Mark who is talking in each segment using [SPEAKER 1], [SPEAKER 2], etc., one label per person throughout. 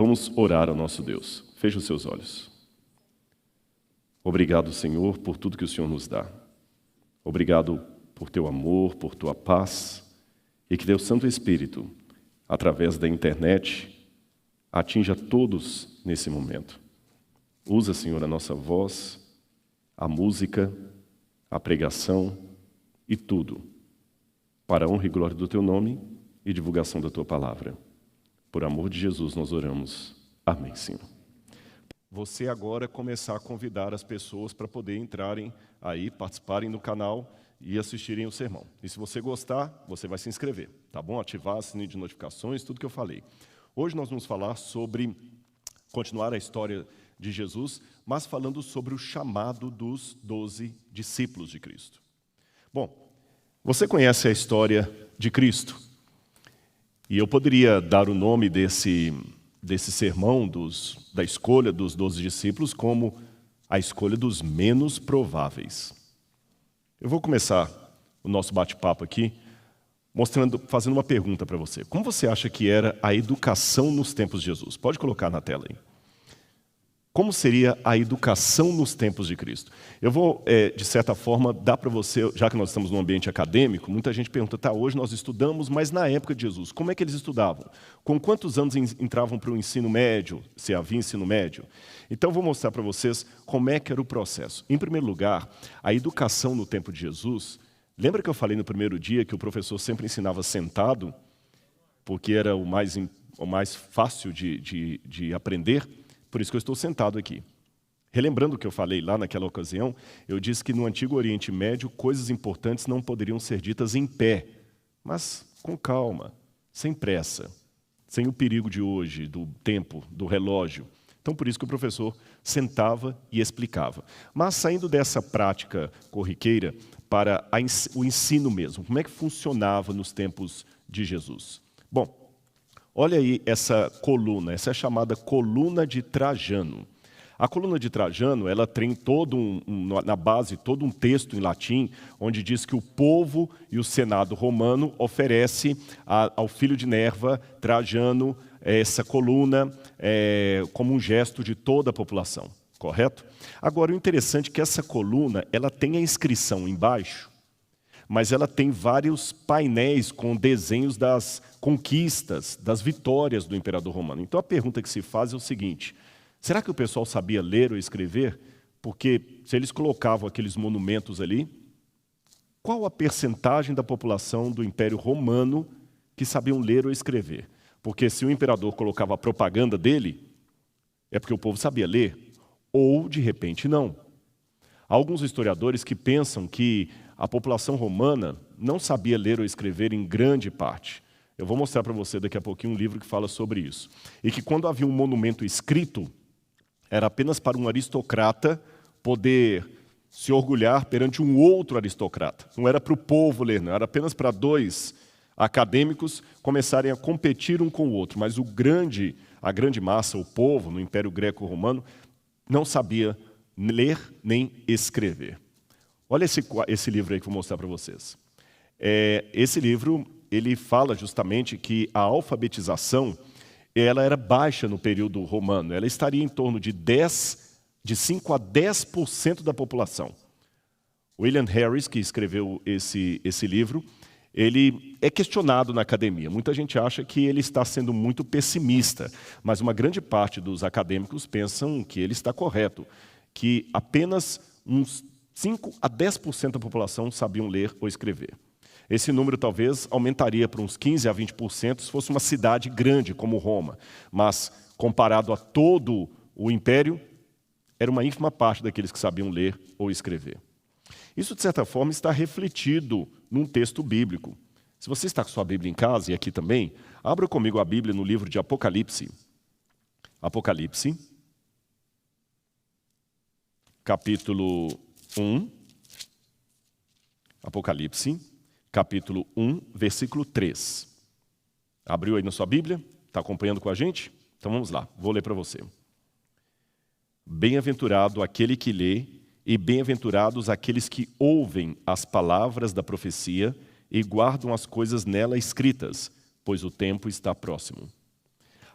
[SPEAKER 1] Vamos orar ao nosso Deus. Feche os seus olhos. Obrigado, Senhor, por tudo que o Senhor nos dá. Obrigado por teu amor, por tua paz, e que Deus Santo Espírito, através da internet, atinja todos nesse momento. Usa, Senhor, a nossa voz, a música, a pregação e tudo, para a honra e glória do teu nome e divulgação da tua palavra. Por amor de Jesus nós oramos. Amém, Senhor. Você agora começar a convidar as pessoas para poder entrarem aí, participarem do canal e assistirem o sermão. E se você gostar, você vai se inscrever, tá bom? Ativar a sininho de notificações, tudo que eu falei. Hoje nós vamos falar sobre, continuar a história de Jesus, mas falando sobre o chamado dos 12 discípulos de Cristo. Bom, você conhece a história de Cristo. E eu poderia dar o nome desse sermão, da escolha dos 12 discípulos, como a escolha dos menos prováveis. Eu vou começar o nosso bate-papo aqui, fazendo uma pergunta para você. Como você acha que era a educação nos tempos de Jesus? Pode colocar na tela aí. Como seria a educação nos tempos de Cristo? Eu vou, de certa forma, dar para você, já que nós estamos num ambiente acadêmico, muita gente pergunta, tá, hoje nós estudamos, mas na época de Jesus, como é que eles estudavam? Com quantos anos entravam para o ensino médio, se havia ensino médio? Então, eu vou mostrar para vocês como é que era o processo. Em primeiro lugar, a educação no tempo de Jesus, lembra que eu falei no primeiro dia que o professor sempre ensinava sentado, porque era o mais fácil de aprender? Por isso que eu estou sentado aqui. Relembrando o que eu falei lá naquela ocasião, eu disse que no Antigo Oriente Médio, coisas importantes não poderiam ser ditas em pé, mas com calma, sem pressa, sem o perigo de hoje, do tempo, do relógio. Então, por isso que o professor sentava e explicava. Mas saindo dessa prática corriqueira para o ensino mesmo, como é que funcionava nos tempos de Jesus? Bom, olha aí essa coluna, essa é chamada coluna de Trajano. A coluna de Trajano, ela tem na base todo um texto em latim, onde diz que o povo e o senado romano oferece ao filho de Nerva, Trajano, essa coluna como um gesto de toda a população, correto? Agora, o interessante é que essa coluna, ela tem a inscrição embaixo, mas ela tem vários painéis com desenhos das conquistas, das vitórias do imperador romano. Então a pergunta que se faz é o seguinte, será que o pessoal sabia ler ou escrever? Porque se eles colocavam aqueles monumentos ali, qual a percentagem da população do Império Romano que sabiam ler ou escrever? Porque se o imperador colocava a propaganda dele, é porque o povo sabia ler, ou de repente não. Há alguns historiadores que pensam que a população romana não sabia ler ou escrever em grande parte. Eu vou mostrar para você daqui a pouquinho um livro que fala sobre isso. E que quando havia um monumento escrito, era apenas para um aristocrata poder se orgulhar perante um outro aristocrata. Não era para o povo ler, não. Era apenas para dois acadêmicos começarem a competir um com o outro. Mas a grande massa, o povo, no Império Greco-Romano, não sabia ler nem escrever. Olha esse livro aí que eu vou mostrar para vocês. Esse livro, ele fala justamente que a alfabetização, ela era baixa no período romano. Ela estaria em torno de 5 a 10% da população. William Harris, que escreveu esse livro, ele é questionado na academia. Muita gente acha que ele está sendo muito pessimista, mas uma grande parte dos acadêmicos pensam que ele está correto, que apenas uns 5 a 10% da população sabiam ler ou escrever. Esse número talvez aumentaria para uns 15 a 20% se fosse uma cidade grande como Roma. Mas, comparado a todo o império, era uma ínfima parte daqueles que sabiam ler ou escrever. Isso, de certa forma, está refletido num texto bíblico. Se você está com sua Bíblia em casa, e aqui também, abra comigo a Bíblia no livro de Apocalipse. Apocalipse, capítulo 1. Apocalipse, capítulo 1, versículo 3. Abriu aí na sua Bíblia? Está acompanhando com a gente? Então vamos lá, vou ler para você. Bem-aventurado aquele que lê, e bem-aventurados aqueles que ouvem as palavras da profecia e guardam as coisas nela escritas, pois o tempo está próximo.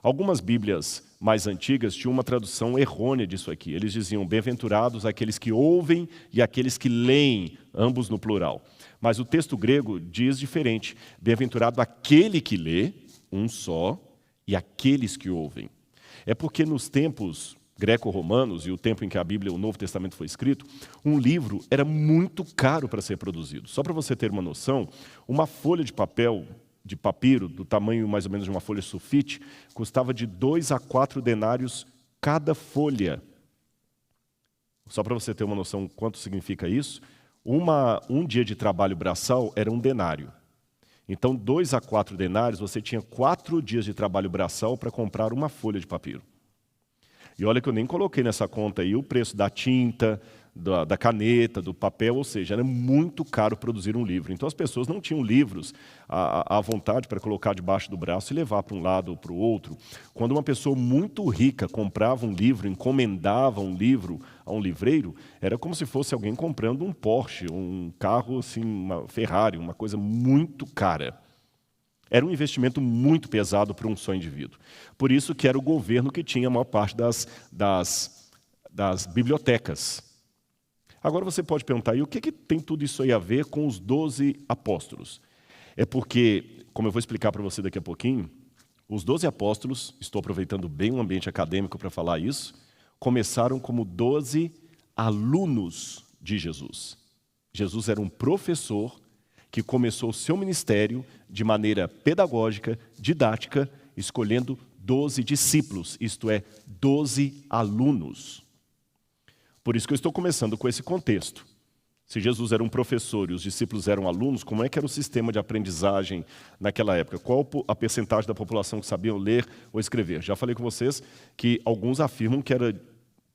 [SPEAKER 1] Algumas Bíblias mais antigas tinham uma tradução errônea disso aqui. Eles diziam, bem-aventurados aqueles que ouvem e aqueles que leem, ambos no plural. Mas o texto grego diz diferente. Bem-aventurado aquele que lê, um só, e aqueles que ouvem. É porque nos tempos greco-romanos e o tempo em que a Bíblia, o Novo Testamento foi escrito, um livro era muito caro para ser produzido. Só para você ter uma noção, uma folha de papel, de papiro, do tamanho mais ou menos de uma folha sulfite, custava de 2 a 4 denários cada folha. Só para você ter uma noção quanto significa isso, um dia de trabalho braçal era 1 denário. Então, 2 a 4 denários, você tinha 4 dias de trabalho braçal para comprar uma folha de papiro. E olha que eu nem coloquei nessa conta aí o preço da tinta, da caneta, do papel, ou seja, era muito caro produzir um livro. Então as pessoas não tinham livros à vontade para colocar debaixo do braço e levar para um lado ou para o outro. Quando uma pessoa muito rica comprava um livro, encomendava um livro a um livreiro, era como se fosse alguém comprando um Porsche, um carro, assim, uma Ferrari, uma coisa muito cara. Era um investimento muito pesado para um só indivíduo. Por isso que era o governo que tinha a maior parte das bibliotecas. Agora você pode perguntar, e o que tem tudo isso aí a ver com os 12 apóstolos? É porque, como eu vou explicar para você daqui a pouquinho, os 12 apóstolos, estou aproveitando bem o ambiente acadêmico para falar isso, começaram como 12 alunos de Jesus. Jesus era um professor que começou o seu ministério de maneira pedagógica, didática, escolhendo 12 discípulos, isto é, 12 alunos. Por isso que eu estou começando com esse contexto. Se Jesus era um professor e os discípulos eram alunos, como é que era o sistema de aprendizagem naquela época? Qual a percentagem da população que sabiam ler ou escrever? Já falei com vocês que alguns afirmam que era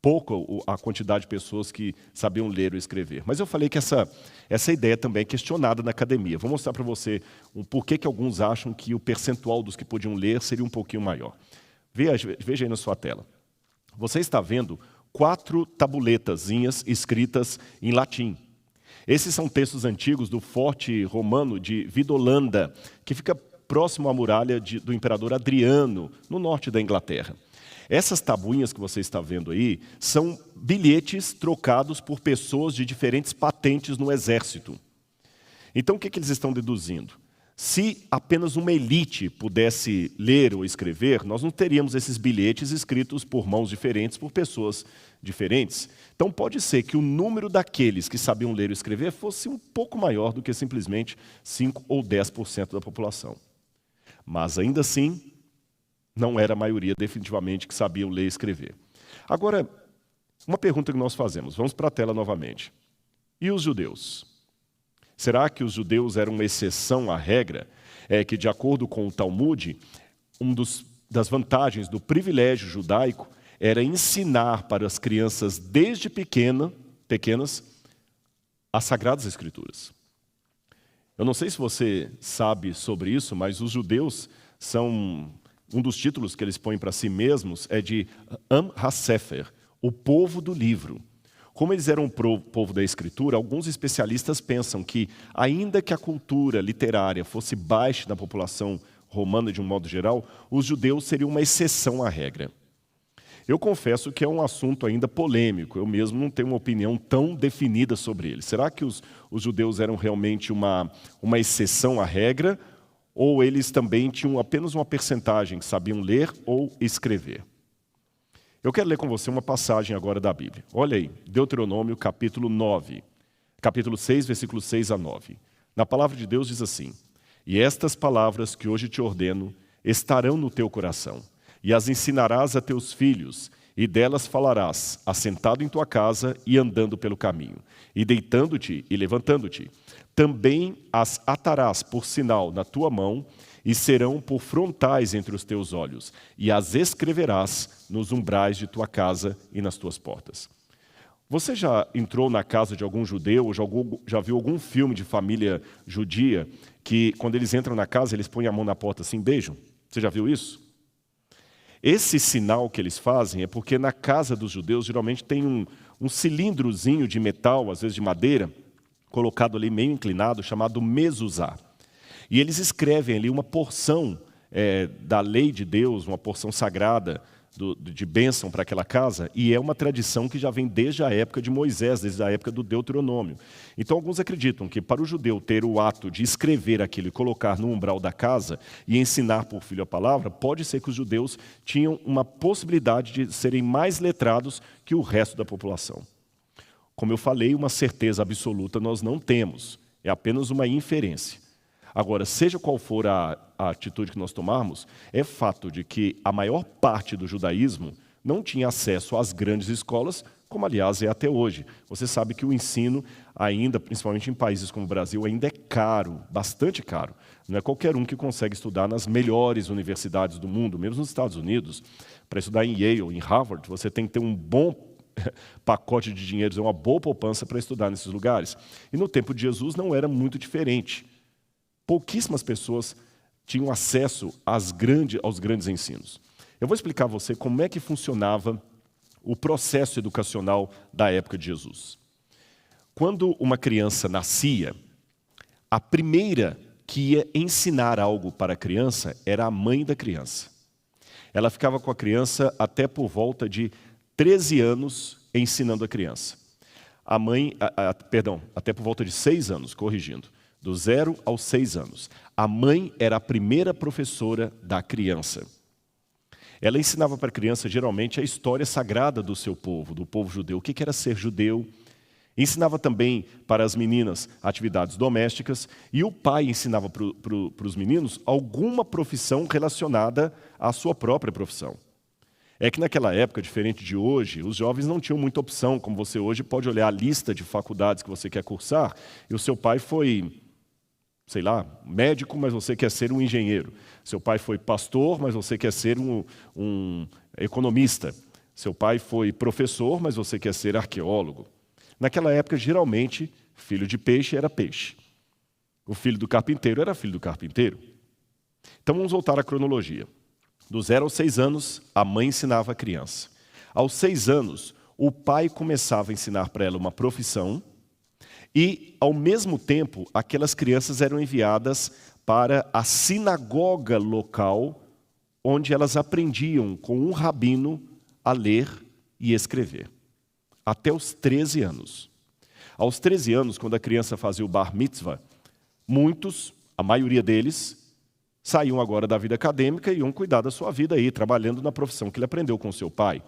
[SPEAKER 1] pouco a quantidade de pessoas que sabiam ler ou escrever. Mas eu falei que essa ideia também é questionada na academia. Vou mostrar para você porquê que alguns acham que o percentual dos que podiam ler seria um pouquinho maior. Veja aí na sua tela. Você está vendo 4 tabuletazinhas escritas em latim. Esses são textos antigos do forte romano de Vidolanda, que fica próximo à muralha do imperador Adriano, no norte da Inglaterra. Essas tabuinhas que você está vendo aí são bilhetes trocados por pessoas de diferentes patentes no exército. Então, o que eles estão deduzindo? Se apenas uma elite pudesse ler ou escrever, nós não teríamos esses bilhetes escritos por mãos diferentes, por pessoas diferentes. Então, pode ser que o número daqueles que sabiam ler ou escrever fosse um pouco maior do que simplesmente 5 ou 10% da população. Mas, ainda assim, não era a maioria, definitivamente, que sabiam ler e escrever. Agora, uma pergunta que nós fazemos. Vamos para a tela novamente. E os judeus? Será que os judeus eram uma exceção à regra? É que, de acordo com o Talmud, das vantagens do privilégio judaico era ensinar para as crianças, desde pequenas, as Sagradas Escrituras. Eu não sei se você sabe sobre isso, mas os judeus são... Um dos títulos que eles põem para si mesmos é de Am HaSefer, o povo do livro. Como eles eram o povo da Escritura, alguns especialistas pensam que, ainda que a cultura literária fosse baixa na população romana de um modo geral, os judeus seriam uma exceção à regra. Eu confesso que é um assunto ainda polêmico, eu mesmo não tenho uma opinião tão definida sobre ele. Será que os judeus eram realmente uma exceção à regra? Ou eles também tinham apenas uma percentagem que sabiam ler ou escrever? Eu quero ler com você uma passagem agora da Bíblia. Olha aí, Deuteronômio, capítulo 9, capítulo 6, versículos 6 a 9. Na palavra de Deus diz assim: E estas palavras que hoje te ordeno estarão no teu coração, e as ensinarás a teus filhos, e delas falarás, assentado em tua casa e andando pelo caminho, e deitando-te e levantando-te. Também as atarás por sinal na tua mão, e serão por frontais entre os teus olhos, e as escreverás nos umbrais de tua casa e nas tuas portas. Você já entrou na casa de algum judeu, ou já viu algum filme de família judia, que quando eles entram na casa, eles põem a mão na porta assim, beijam? Você já viu isso? Esse sinal que eles fazem é porque na casa dos judeus geralmente tem um cilindrozinho de metal, às vezes de madeira, colocado ali meio inclinado, chamado mezuzá. E eles escrevem ali uma porção da lei de Deus, uma porção sagrada de bênção para aquela casa, e é uma tradição que já vem desde a época de Moisés, desde a época do Deuteronômio. Então, alguns acreditam que para o judeu ter o ato de escrever aquilo e colocar no umbral da casa e ensinar por filho a palavra, pode ser que os judeus tinham uma possibilidade de serem mais letrados que o resto da população. Como eu falei, uma certeza absoluta nós não temos, é apenas uma inferência. Agora, seja qual for a atitude que nós tomarmos, é fato de que a maior parte do judaísmo não tinha acesso às grandes escolas, como aliás é até hoje. Você sabe que o ensino ainda, principalmente em países como o Brasil, ainda é caro, bastante caro. Não é qualquer um que consegue estudar nas melhores universidades do mundo, mesmo nos Estados Unidos. Para estudar em Yale, em Harvard, você tem que ter um bom pacote de dinheiro, uma boa poupança para estudar nesses lugares. E no tempo de Jesus não era muito diferente. Pouquíssimas pessoas tinham acesso aos grandes ensinos. Eu vou explicar a você como é que funcionava o processo educacional da época de Jesus. Quando uma criança nascia, a primeira que ia ensinar algo para a criança era a mãe da criança. Ela ficava com a criança até por volta de 13 anos ensinando a criança. Até por volta de 6 anos, corrigindo. Do 0 aos 6 anos. A mãe era a primeira professora da criança. Ela ensinava para a criança, geralmente, a história sagrada do seu povo, do povo judeu. O que era ser judeu? Ensinava também para as meninas atividades domésticas. E o pai ensinava para os meninos alguma profissão relacionada à sua própria profissão. É que naquela época, diferente de hoje, os jovens não tinham muita opção. Como você hoje pode olhar a lista de faculdades que você quer cursar, e o seu pai foi, sei lá, médico, mas você quer ser um engenheiro. Seu pai foi pastor, mas você quer ser um economista. Seu pai foi professor, mas você quer ser arqueólogo. Naquela época, geralmente, filho de peixe era peixe. O filho do carpinteiro era filho do carpinteiro. Então vamos voltar à cronologia. Do 0 aos 6 anos, a mãe ensinava a criança. Aos 6 anos, o pai começava a ensinar para ela uma profissão e, ao mesmo tempo, aquelas crianças eram enviadas para a sinagoga local, onde elas aprendiam com um rabino a ler e escrever. Até os 13 anos. Aos 13 anos, quando a criança fazia o bar mitzvah, muitos, a maioria deles, saíam agora da vida acadêmica e iam cuidar da sua vida aí, trabalhando na profissão que ele aprendeu com seu pai.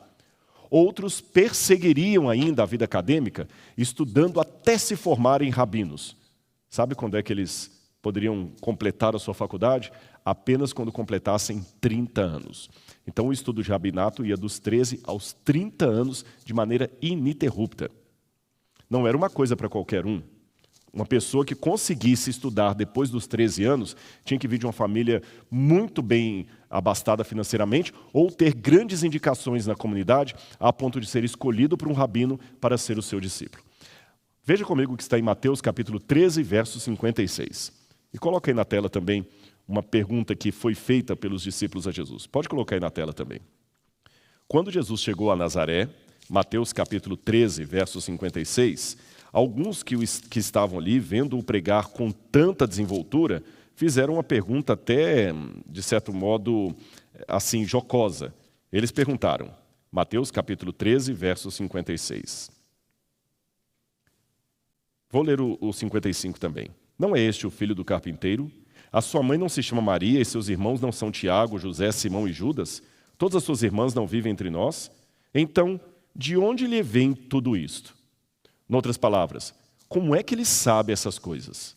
[SPEAKER 1] Outros perseguiriam ainda a vida acadêmica, estudando até se formarem rabinos. Sabe quando é que eles poderiam completar a sua faculdade? Apenas quando completassem 30 anos. Então o estudo de rabinato ia dos 13 aos 30 anos de maneira ininterrupta. Não era uma coisa para qualquer um. Uma pessoa que conseguisse estudar depois dos 13 anos tinha que vir de uma família muito bem abastada financeiramente ou ter grandes indicações na comunidade a ponto de ser escolhido por um rabino para ser o seu discípulo. Veja comigo o que está em Mateus capítulo 13, verso 56. E coloca aí na tela também uma pergunta que foi feita pelos discípulos a Jesus. Pode colocar aí na tela também. Quando Jesus chegou a Nazaré, Mateus capítulo 13, verso 56, alguns que estavam ali, vendo-o pregar com tanta desenvoltura, fizeram uma pergunta até, de certo modo, assim, jocosa. Eles perguntaram, Mateus capítulo 13, verso 56. Vou ler o 55 também. Não é este o filho do carpinteiro? A sua mãe não se chama Maria e seus irmãos não são Tiago, José, Simão e Judas? Todas as suas irmãs não vivem entre nós? Então, de onde lhe vem tudo isto? Em outras palavras, como é que ele sabe essas coisas?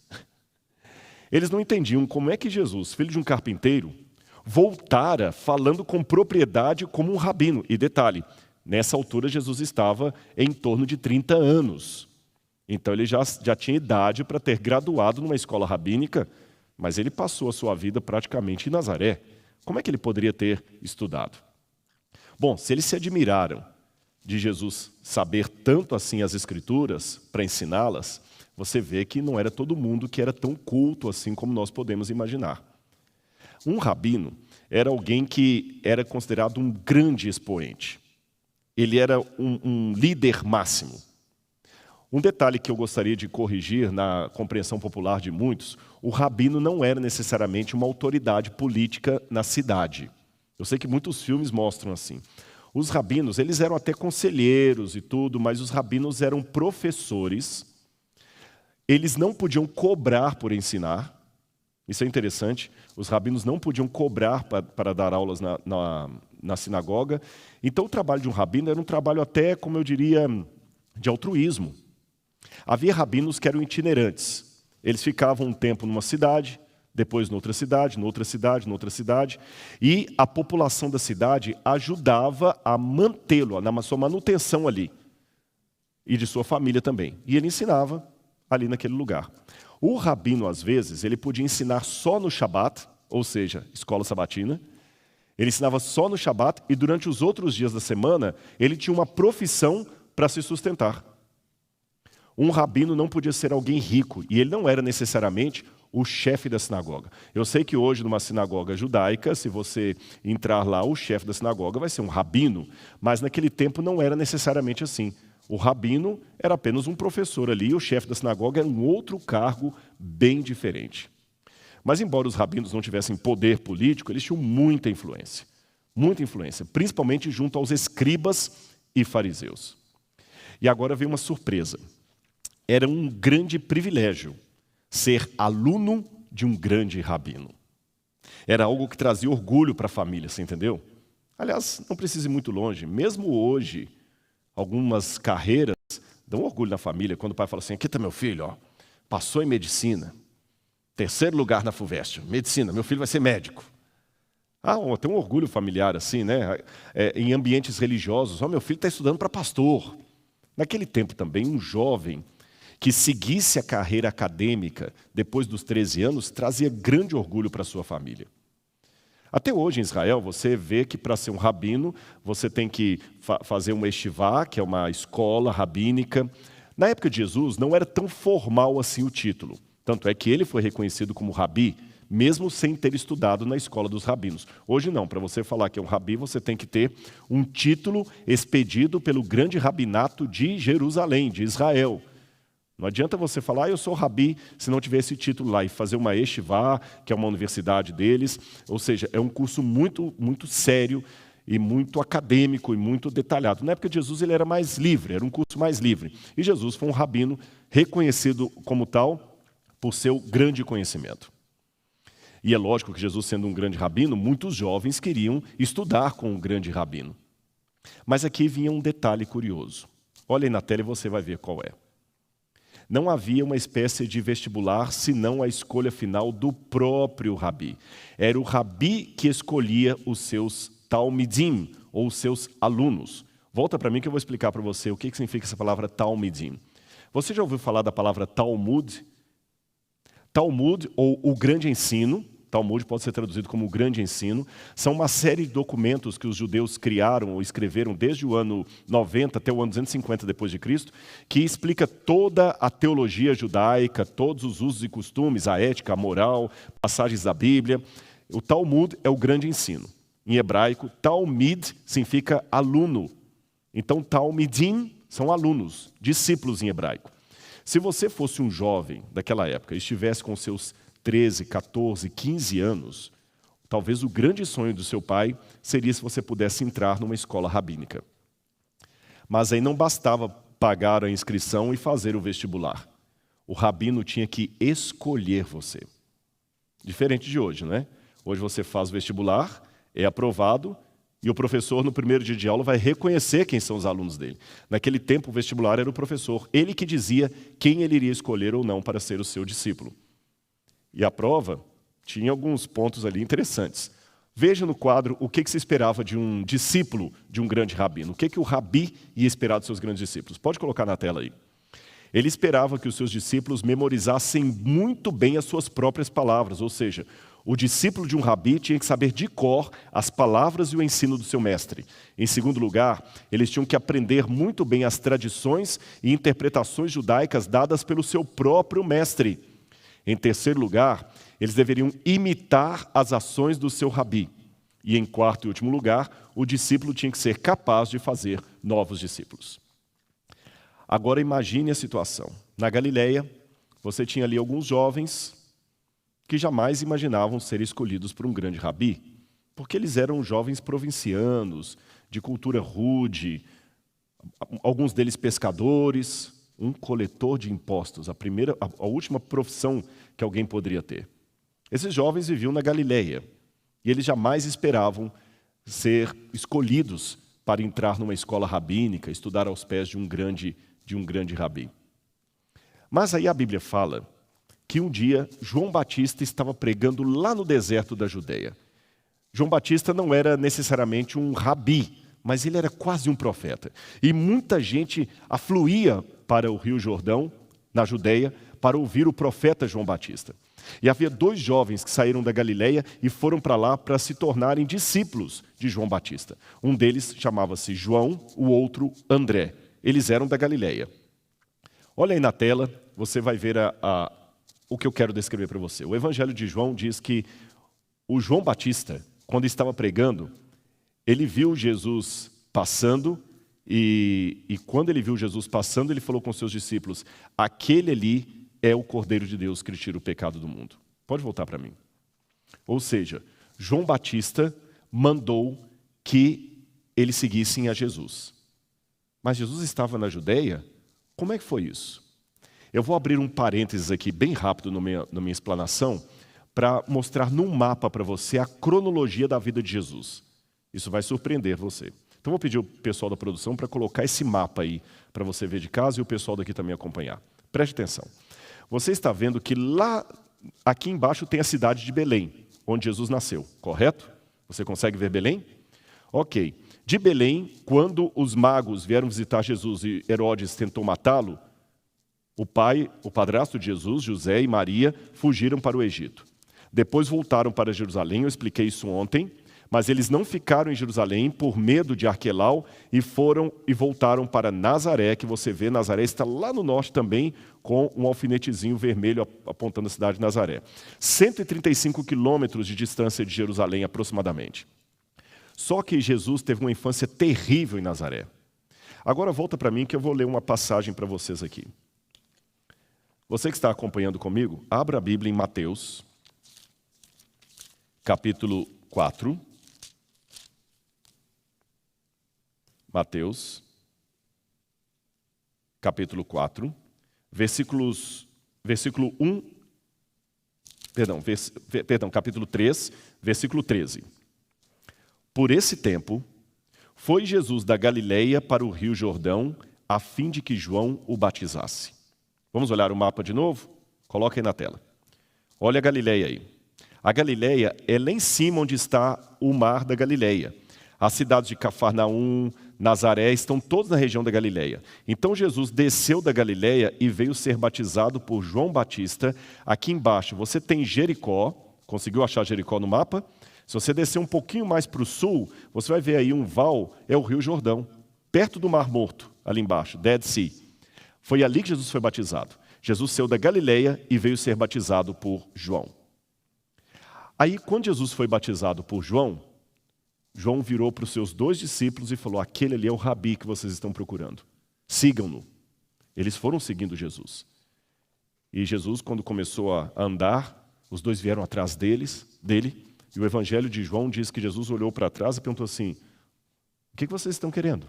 [SPEAKER 1] Eles não entendiam como é que Jesus, filho de um carpinteiro, voltara falando com propriedade como um rabino. E detalhe, nessa altura Jesus estava em torno de 30 anos. Então ele já tinha idade para ter graduado numa escola rabínica, mas ele passou a sua vida praticamente em Nazaré. Como é que ele poderia ter estudado? Bom, se eles se admiraram de Jesus saber tanto assim as Escrituras para ensiná-las, você vê que não era todo mundo que era tão culto assim como nós podemos imaginar. Um rabino era alguém que era considerado um grande expoente. Ele era um líder máximo. Um detalhe que eu gostaria de corrigir na compreensão popular de muitos, o rabino não era necessariamente uma autoridade política na cidade. Eu sei que muitos filmes mostram assim. Os rabinos, eles eram até conselheiros e tudo, mas os rabinos eram professores. Eles não podiam cobrar por ensinar. Isso é interessante. Os rabinos não podiam cobrar para dar aulas na sinagoga. Então, o trabalho de um rabino era um trabalho até, como eu diria, de altruísmo. Havia rabinos que eram itinerantes. Eles ficavam um tempo numa cidade, depois noutra cidade, noutra cidade, noutra cidade. E a população da cidade ajudava a mantê-lo, na sua manutenção ali. E de sua família também. E ele ensinava ali naquele lugar. O rabino, às vezes, ele podia ensinar só no Shabat, ou seja, escola sabatina. Ele ensinava só no Shabat e durante os outros dias da semana, ele tinha uma profissão para se sustentar. Um rabino não podia ser alguém rico e ele não era necessariamente o chefe da sinagoga. Eu sei que hoje, numa sinagoga judaica, se você entrar lá, o chefe da sinagoga vai ser um rabino, mas naquele tempo não era necessariamente assim. O rabino era apenas um professor ali, e o chefe da sinagoga era um outro cargo bem diferente. Mas, embora os rabinos não tivessem poder político, eles tinham muita influência, principalmente junto aos escribas e fariseus. E agora vem uma surpresa. Era um grande privilégio ser aluno de um grande rabino. Era algo que trazia orgulho para a família, você entendeu? Aliás, não precisa ir muito longe. Mesmo hoje, algumas carreiras dão orgulho na família. Quando o pai fala assim, aqui está meu filho, ó, passou em medicina, 3º lugar na FUVEST, medicina, meu filho vai ser médico. Tem um orgulho familiar assim, né? Em ambientes religiosos, meu filho está estudando para pastor. Naquele tempo também, um jovem que seguisse a carreira acadêmica depois dos 13 anos, trazia grande orgulho para a sua família. Até hoje em Israel, você vê que para ser um rabino, você tem que fazer uma estivá, que é uma escola rabínica. Na época de Jesus, não era tão formal assim o título. Tanto é que ele foi reconhecido como rabi, mesmo sem ter estudado na escola dos rabinos. Hoje não, para você falar que é um rabi, você tem que ter um título expedido pelo grande rabinato de Jerusalém, de Israel. Não adianta você falar, eu sou rabi, se não tiver esse título lá, e fazer uma estivá, que é uma universidade deles. Ou seja, é um curso muito, muito sério e muito acadêmico e muito detalhado. Na época de Jesus ele era mais livre, era um curso mais livre. E Jesus foi um rabino reconhecido como tal por seu grande conhecimento. E é lógico que Jesus, sendo um grande rabino, muitos jovens queriam estudar com um grande rabino. Mas aqui vinha um detalhe curioso. Olha aí na tela e você vai ver qual é. Não havia uma espécie de vestibular, senão a escolha final do próprio rabi. Era o rabi que escolhia os seus talmidim, ou os seus alunos. Volta para mim que eu vou explicar para você o que significa essa palavra talmidim. Você já ouviu falar da palavra Talmud? Talmud, ou o grande ensino, Talmud pode ser traduzido como o grande ensino, são uma série de documentos que os judeus criaram ou escreveram desde o ano 90 até o ano 250 depois de Cristo, que explica toda a teologia judaica, todos os usos e costumes, a ética, a moral, passagens da Bíblia. O Talmud é o grande ensino. Em hebraico, Talmid significa aluno. Então, Talmidim são alunos, discípulos em hebraico. Se você fosse um jovem daquela época e estivesse com seus 13, 14, 15 anos, talvez o grande sonho do seu pai seria se você pudesse entrar numa escola rabínica. Mas aí não bastava pagar a inscrição e fazer o vestibular. O rabino tinha que escolher você. Diferente de hoje, né? Hoje você faz o vestibular, é aprovado, e o professor, no primeiro dia de aula, vai reconhecer quem são os alunos dele. Naquele tempo, o vestibular era o professor. Ele que dizia quem ele iria escolher ou não para ser o seu discípulo. E a prova tinha alguns pontos ali interessantes. Veja no quadro o que se esperava de um discípulo de um grande rabino. O que o rabi ia esperar dos seus grandes discípulos. Pode colocar na tela aí. Ele esperava que os seus discípulos memorizassem muito bem as suas próprias palavras, ou seja, o discípulo de um rabi tinha que saber de cor as palavras e o ensino do seu mestre. Em segundo lugar, eles tinham que aprender muito bem as tradições e interpretações judaicas dadas pelo seu próprio mestre. Em terceiro lugar, eles deveriam imitar as ações do seu rabi. E em quarto e último lugar, o discípulo tinha que ser capaz de fazer novos discípulos. Agora imagine a situação. Na Galileia, você tinha ali alguns jovens que jamais imaginavam ser escolhidos por um grande rabi, porque eles eram jovens provincianos, de cultura rude, alguns deles pescadores, um coletor de impostos, a última profissão que alguém poderia ter. Esses jovens viviam na Galileia e eles jamais esperavam ser escolhidos para entrar numa escola rabínica, estudar aos pés de um grande rabi. Mas aí a Bíblia fala que um dia João Batista estava pregando lá no deserto da Judeia. João Batista não era necessariamente um rabi, mas ele era quase um profeta. E muita gente afluía para o Rio Jordão, na Judeia, para ouvir o profeta João Batista. E havia 2 jovens que saíram da Galileia e foram para lá para se tornarem discípulos de João Batista. Um deles chamava-se João, o outro André. Eles eram da Galileia. Olha aí na tela, você vai ver o que eu quero descrever para você. O Evangelho de João diz que o João Batista, quando estava pregando, ele viu Jesus passando e quando ele viu Jesus passando, ele falou com seus discípulos: aquele ali é o Cordeiro de Deus que tira o pecado do mundo. Pode voltar para mim. Ou seja, João Batista mandou que eles seguissem a Jesus. Mas Jesus estava na Judeia? Como é que foi isso? Eu vou abrir um parênteses aqui bem rápido na minha explanação para mostrar num mapa para você a cronologia da vida de Jesus. Isso vai surpreender você. Então vou pedir ao pessoal da produção para colocar esse mapa aí para você ver de casa e o pessoal daqui também acompanhar. Preste atenção. Você está vendo que lá, aqui embaixo tem a cidade de Belém, onde Jesus nasceu, correto? Você consegue ver Belém? Ok. De Belém, quando os magos vieram visitar Jesus e Herodes tentou matá-lo, o padrasto de Jesus, José e Maria, fugiram para o Egito. Depois voltaram para Jerusalém, eu expliquei isso ontem, mas eles não ficaram em Jerusalém por medo de Arquelau e voltaram para Nazaré, que você vê, Nazaré está lá no norte também, com um alfinetezinho vermelho apontando a cidade de Nazaré. 135 quilômetros de distância de Jerusalém, aproximadamente. Só que Jesus teve uma infância terrível em Nazaré. Agora volta para mim que eu vou ler uma passagem para vocês aqui. Você que está acompanhando comigo, abra a Bíblia em Mateus, capítulo 4. Mateus, capítulo 4, capítulo 3, versículo 13. Por esse tempo, foi Jesus da Galileia para o Rio Jordão, a fim de que João o batizasse. Vamos olhar o mapa de novo? Coloca aí na tela. Olha a Galileia aí. A Galileia é lá em cima onde está o mar da Galileia. As cidades de Cafarnaum, Nazaré, estão todas na região da Galileia. Então Jesus desceu da Galileia e veio ser batizado por João Batista. Aqui embaixo você tem Jericó. Conseguiu achar Jericó no mapa? Se você descer um pouquinho mais para o sul, você vai ver aí um val, é o Rio Jordão, perto do Mar Morto, ali embaixo, Dead Sea. Foi ali que Jesus foi batizado. Jesus saiu da Galileia e veio ser batizado por João. Aí, quando Jesus foi batizado por João, João virou para os seus 2 discípulos e falou: aquele ali é o rabi que vocês estão procurando. Sigam-no. Eles foram seguindo Jesus. E Jesus, quando começou a andar, os 2 vieram atrás dele, e o Evangelho de João diz que Jesus olhou para trás e perguntou assim: o que vocês estão querendo?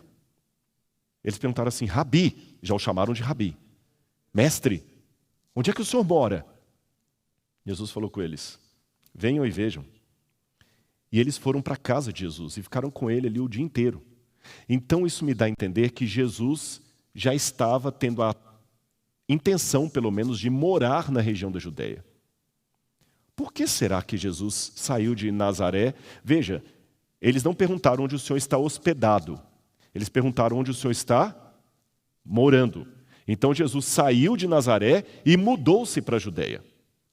[SPEAKER 1] Eles perguntaram assim: rabi, já o chamaram de rabi. Mestre, onde é que o senhor mora? Jesus falou com eles: venham e vejam. E eles foram para a casa de Jesus e ficaram com ele ali o dia inteiro. Então isso me dá a entender que Jesus já estava tendo a intenção, pelo menos, de morar na região da Judeia. Por que será que Jesus saiu de Nazaré? Veja, eles não perguntaram onde o Senhor está hospedado. Eles perguntaram onde o Senhor está morando. Então Jesus saiu de Nazaré e mudou-se para a Judeia.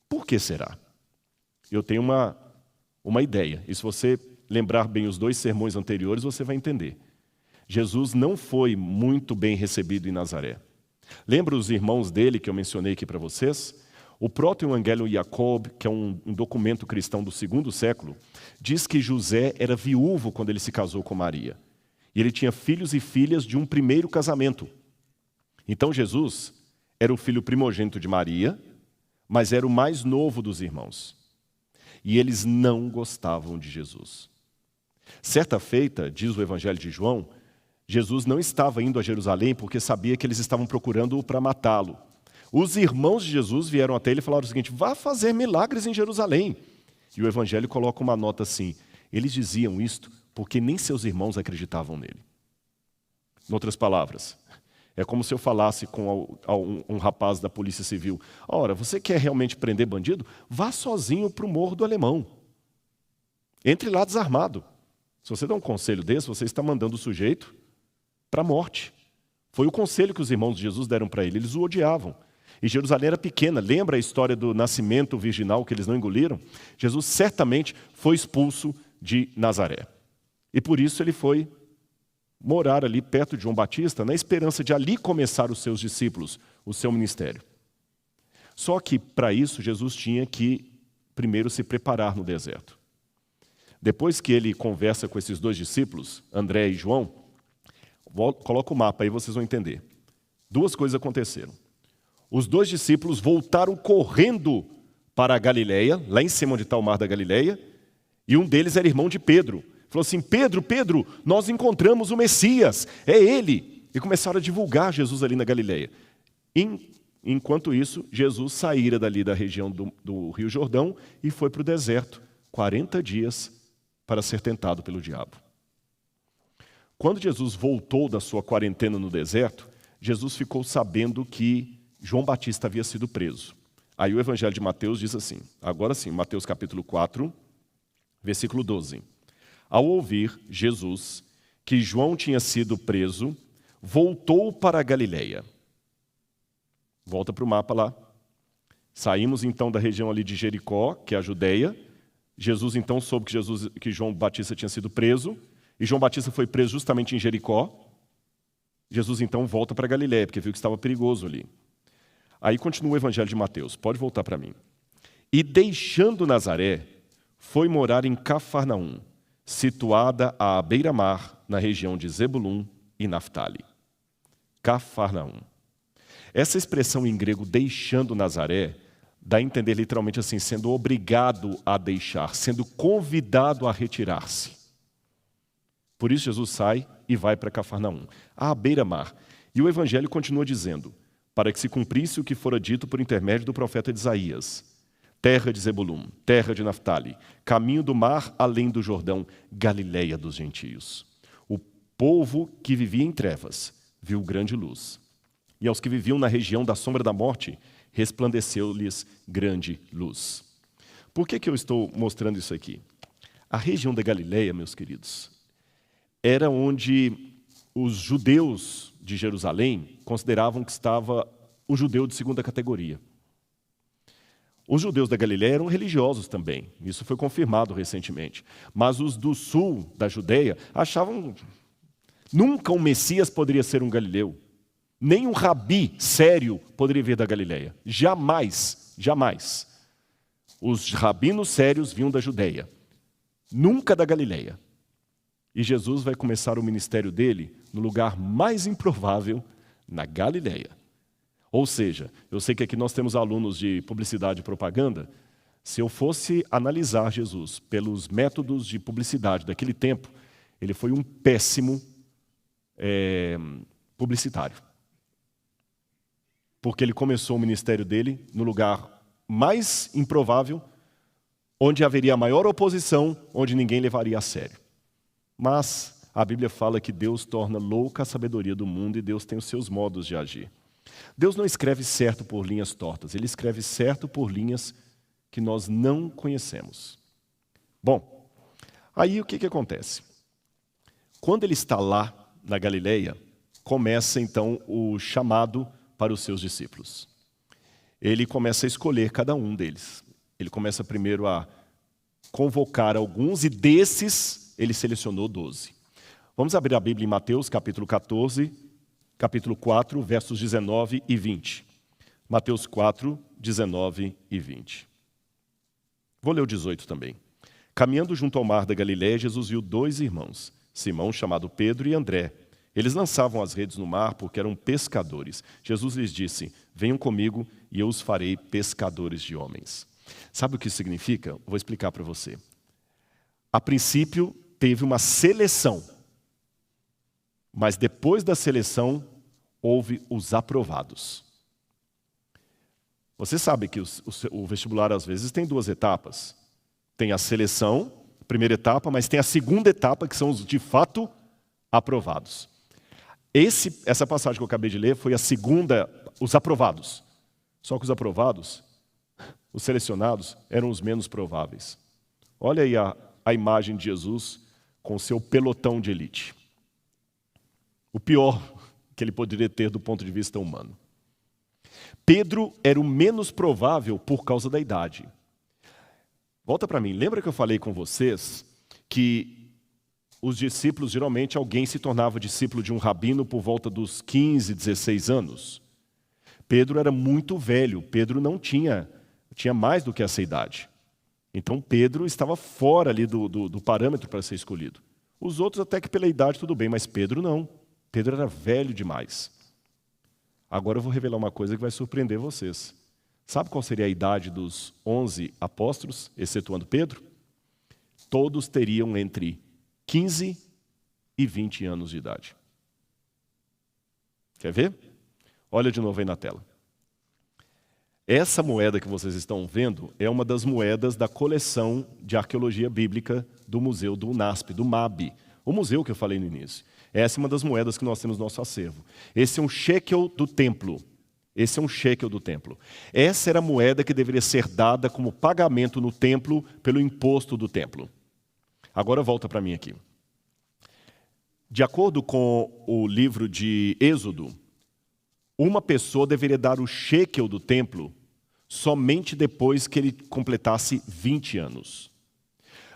[SPEAKER 1] Por que será? Eu tenho uma ideia. E se você lembrar bem os 2 sermões anteriores, você vai entender. Jesus não foi muito bem recebido em Nazaré. Lembra os irmãos dele que eu mencionei aqui para vocês? O Proto-Evangelho Jacob, que é um documento cristão do 2º século, diz que José era viúvo quando ele se casou com Maria. E ele tinha filhos e filhas de um primeiro casamento. Então Jesus era o filho primogênito de Maria, mas era o mais novo dos irmãos. E eles não gostavam de Jesus. Certa feita, diz o Evangelho de João, Jesus não estava indo a Jerusalém porque sabia que eles estavam procurando-o para matá-lo. Os irmãos de Jesus vieram até ele e falaram o seguinte: vá fazer milagres em Jerusalém. E o Evangelho coloca uma nota assim: eles diziam isto porque nem seus irmãos acreditavam nele. Em outras palavras, é como se eu falasse com um rapaz da Polícia Civil: ora, você quer realmente prender bandido? Vá sozinho para o Morro do Alemão. Entre lá desarmado. Se você dá um conselho desse, você está mandando o sujeito para a morte. Foi o conselho que os irmãos de Jesus deram para ele. Eles o odiavam. E Jerusalém era pequena. Lembra a história do nascimento virginal que eles não engoliram? Jesus certamente foi expulso de Nazaré. E por isso ele foi morar ali perto de João Batista, na esperança de ali começar os seus discípulos, o seu ministério. Só que, para isso, Jesus tinha que primeiro se preparar no deserto. Depois que ele conversa com esses dois discípulos, André e João, coloca o mapa aí, vocês vão entender. Duas coisas aconteceram. Os dois discípulos voltaram correndo para a Galileia, lá em cima onde está o mar da Galileia, e um deles era irmão de Pedro. Falou assim: Pedro, nós encontramos o Messias, é ele. E começaram a divulgar Jesus ali na Galileia. Enquanto isso, Jesus saíra dali da região do Rio Jordão e foi para o deserto, 40 dias, para ser tentado pelo diabo. Quando Jesus voltou da sua quarentena no deserto, Jesus ficou sabendo que João Batista havia sido preso. Aí o Evangelho de Mateus diz assim, agora sim, Mateus capítulo 4, versículo 12. Ao ouvir Jesus que João tinha sido preso, voltou para a Galileia. Volta para o mapa lá. Saímos então da região ali de Jericó, que é a Judeia. Jesus então soube que João Batista tinha sido preso, e João Batista foi preso justamente em Jericó. Jesus então volta para a Galileia, porque viu que estava perigoso ali. Aí continua o Evangelho de Mateus, pode voltar para mim. E deixando Nazaré, foi morar em Cafarnaum, situada à beira-mar, na região de Zebulum e Naftali. Cafarnaum. Essa expressão em grego, deixando Nazaré, dá a entender literalmente assim, sendo obrigado a deixar, sendo convidado a retirar-se. Por isso Jesus sai e vai para Cafarnaum, à beira-mar. E o Evangelho continua dizendo, para que se cumprisse o que fora dito por intermédio do profeta Isaías: terra de Zebulum, terra de Naftali, caminho do mar além do Jordão, Galileia dos gentios. O povo que vivia em trevas viu grande luz. E aos que viviam na região da sombra da morte, resplandeceu-lhes grande luz. Por que eu estou mostrando isso aqui? A região da Galileia, meus queridos, era onde os judeus de Jerusalém consideravam que estava o judeu de segunda categoria. Os judeus da Galileia eram religiosos também, isso foi confirmado recentemente. Mas os do sul da Judeia achavam que nunca um Messias poderia ser um galileu. Nem um rabi sério poderia vir da Galileia. Jamais, jamais. Os rabinos sérios vinham da Judeia, nunca da Galileia. E Jesus vai começar o ministério dele no lugar mais improvável, na Galileia. Ou seja, eu sei que aqui nós temos alunos de publicidade e propaganda. Se eu fosse analisar Jesus pelos métodos de publicidade daquele tempo, ele foi um péssimo publicitário. Porque ele começou o ministério dele no lugar mais improvável, onde haveria maior oposição, onde ninguém levaria a sério. Mas a Bíblia fala que Deus torna louca a sabedoria do mundo e Deus tem os seus modos de agir. Deus não escreve certo por linhas tortas, Ele escreve certo por linhas que nós não conhecemos. Bom, aí o que acontece? Quando ele está lá na Galileia, começa então o chamado para os seus discípulos. Ele começa a escolher cada um deles. Ele começa primeiro a convocar alguns e desses ele selecionou 12. Vamos abrir a Bíblia em Mateus capítulo 14, capítulo 4, versos 19 e 20. Mateus 4, 19 e 20. Vou ler o 18 também. Caminhando junto ao mar da Galileia, Jesus viu 2 irmãos, Simão, chamado Pedro, e André, Eles lançavam as redes no mar porque eram pescadores. Jesus lhes disse: venham comigo e eu os farei pescadores de homens. Sabe o que isso significa? Vou explicar para você. A princípio, teve uma seleção. Mas depois da seleção, houve os aprovados. Você sabe que o vestibular, às vezes, tem 2 etapas. Tem a seleção, a primeira etapa, mas tem a segunda etapa, que são os, de fato, aprovados. Essa passagem que eu acabei de ler foi a segunda, os aprovados. Só que os aprovados, os selecionados, eram os menos prováveis. Olha aí a imagem de Jesus com o seu pelotão de elite. O pior que ele poderia ter do ponto de vista humano. Pedro era o menos provável por causa da idade. Volta para mim, lembra que eu falei com vocês que os discípulos, geralmente alguém se tornava discípulo de um rabino por volta dos 15, 16 anos? Pedro era muito velho, Pedro não tinha mais do que essa idade. Então Pedro estava fora ali do parâmetro para ser escolhido. Os outros até que pela idade tudo bem, mas Pedro não. Pedro era velho demais. Agora eu vou revelar uma coisa que vai surpreender vocês. Sabe qual seria a idade dos 11 apóstolos, excetuando Pedro? Todos teriam entre 15 e 20 anos de idade. Quer ver? Olha de novo aí na tela. Essa moeda que vocês estão vendo é uma das moedas da coleção de arqueologia bíblica do Museu do UNASP, do MAB, o museu que eu falei no início. Essa é uma das moedas que nós temos no nosso acervo. Esse é um shekel do templo. Esse é um shekel do templo. Essa era a moeda que deveria ser dada como pagamento no templo pelo imposto do templo. Agora volta para mim aqui. De acordo com o livro de Êxodo, uma pessoa deveria dar o shekel do templo somente depois que ele completasse 20 anos.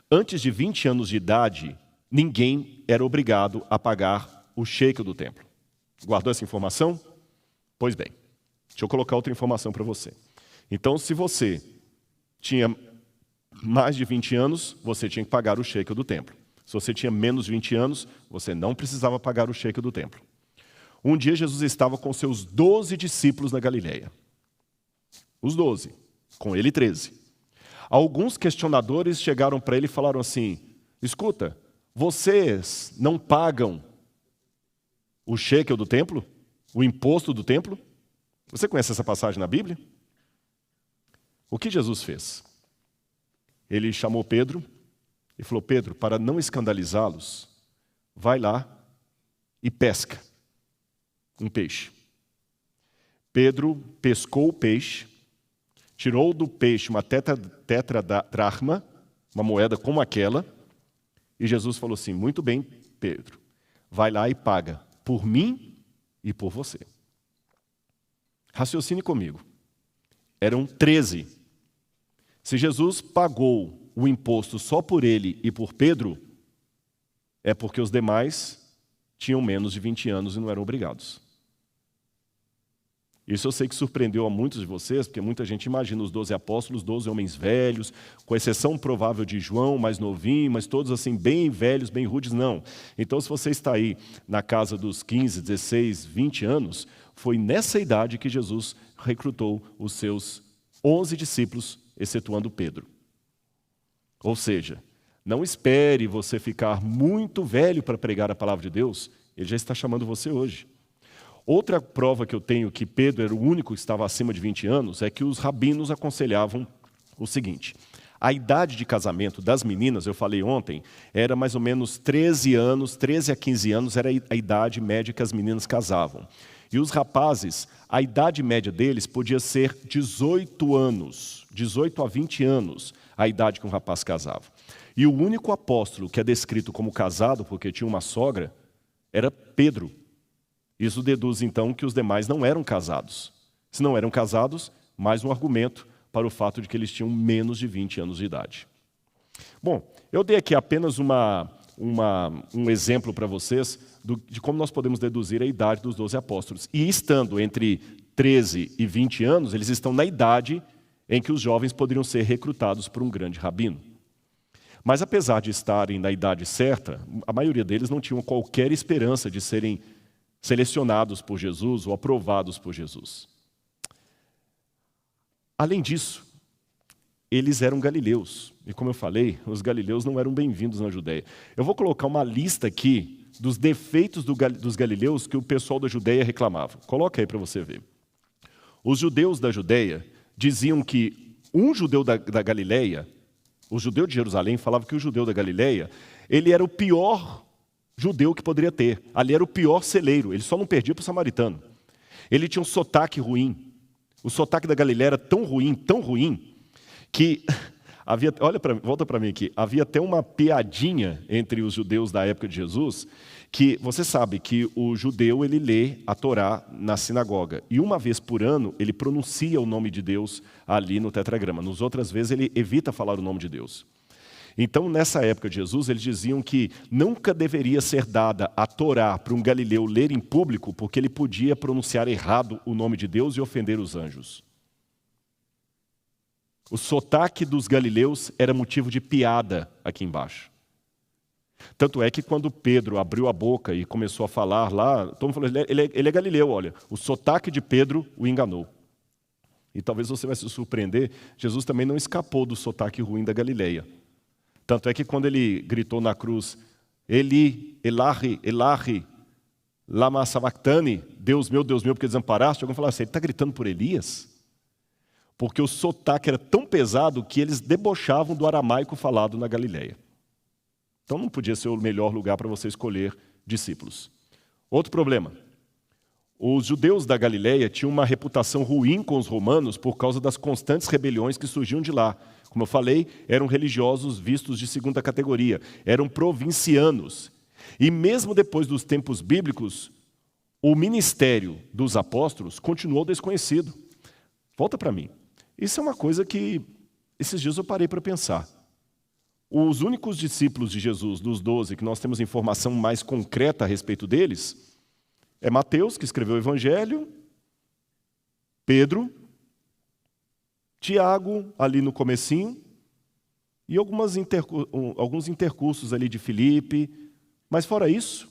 [SPEAKER 1] Antes de 20 anos de idade, ninguém era obrigado a pagar o shekel do templo. Guardou essa informação? Pois bem, deixa eu colocar outra informação para você. Então, se você tinha mais de 20 anos, você tinha que pagar o shekel do templo. Se você tinha menos de 20 anos, você não precisava pagar o shekel do templo. Um dia Jesus estava com seus 12 discípulos na Galileia. Os 12, com ele 13. Alguns questionadores chegaram para ele e falaram assim: escuta, vocês não pagam o shekel do templo? O imposto do templo? Você conhece essa passagem na Bíblia? O que Jesus fez? Ele chamou Pedro e falou: Pedro, para não escandalizá-los, vai lá e pesca um peixe. Pedro pescou o peixe, tirou do peixe uma tetradracma, uma moeda como aquela, e Jesus falou assim: muito bem, Pedro, vai lá e paga por mim e por você. Raciocine comigo. Eram 13. Se Jesus pagou o imposto só por ele e por Pedro, é porque os demais tinham menos de 20 anos e não eram obrigados. Isso eu sei que surpreendeu a muitos de vocês, porque muita gente imagina os 12 apóstolos, 12 homens velhos, com exceção provável de João, mais novinho, mas todos assim bem velhos, bem rudes, não. Então, se você está aí na casa dos 15, 16, 20 anos, foi nessa idade que Jesus recrutou os seus 11 discípulos, excetuando Pedro. Ou seja, não espere você ficar muito velho para pregar a palavra de Deus, ele já está chamando você hoje. Outra prova que eu tenho que Pedro era o único que estava acima de 20 anos é que os rabinos aconselhavam o seguinte: a idade de casamento das meninas, eu falei ontem, era mais ou menos 13 anos, 13 a 15 anos era a idade média que as meninas casavam. E os rapazes, a idade média deles podia ser 18 anos, 18 a 20 anos, a idade que um rapaz casava. E o único apóstolo que é descrito como casado, porque tinha uma sogra, era Pedro. Isso deduz, então, que os demais não eram casados. Se não eram casados, mais um argumento para o fato de que eles tinham menos de 20 anos de idade. Bom, eu dei aqui apenas um exemplo para vocês de como nós podemos deduzir a idade dos 12 apóstolos. E estando entre 13 e 20 anos, eles estão na idade em que os jovens poderiam ser recrutados por um grande rabino. Mas apesar de estarem na idade certa, a maioria deles não tinham qualquer esperança de serem selecionados por Jesus ou aprovados por Jesus. Além disso, eles eram galileus. E como eu falei, os galileus não eram bem-vindos na Judeia. Eu vou colocar uma lista aqui dos defeitos dos galileus que o pessoal da Judeia reclamava. Coloca aí para você ver. Os judeus da Judeia diziam que um judeu da Galileia, o judeu de Jerusalém falava que o judeu da Galileia, ele era o pior judeu que poderia ter. Ali era o pior celeiro, ele só não perdia para o samaritano. Ele tinha um sotaque ruim. O sotaque da Galileia era tão ruim, que havia, volta para mim aqui, havia até uma piadinha entre os judeus da época de Jesus, que você sabe que o judeu ele lê a Torá na sinagoga, e uma vez por ano ele pronuncia o nome de Deus ali no tetragrama. Nas outras vezes ele evita falar o nome de Deus. Então, nessa época de Jesus, eles diziam que nunca deveria ser dada a Torá para um galileu ler em público, porque ele podia pronunciar errado o nome de Deus e ofender os anjos. O sotaque dos galileus era motivo de piada aqui embaixo. Tanto é que quando Pedro abriu a boca e começou a falar lá, todo mundo falou, ele é galileu, olha. O sotaque de Pedro o enganou. E talvez você vai se surpreender, Jesus também não escapou do sotaque ruim da Galileia. Tanto é que quando ele gritou na cruz, Eli, Elahi, Elahi, lama sabachthani, Deus meu, porque desamparaste, alguém falou assim, ele está gritando por Elias? Porque o sotaque era tão pesado que eles debochavam do aramaico falado na Galileia. Então não podia ser o melhor lugar para você escolher discípulos. Outro problema. Os judeus da Galileia tinham uma reputação ruim com os romanos por causa das constantes rebeliões que surgiam de lá. Como eu falei, eram religiosos vistos de segunda categoria, eram provincianos. E mesmo depois dos tempos bíblicos, o ministério dos apóstolos continuou desconhecido. Volta para mim. Isso é uma coisa que esses dias eu parei para pensar. Os únicos discípulos de Jesus, dos 12, que nós temos informação mais concreta a respeito deles, é Mateus, que escreveu o Evangelho, Pedro, Tiago, ali no comecinho, e alguns intercursos ali de Filipe. Mas fora isso,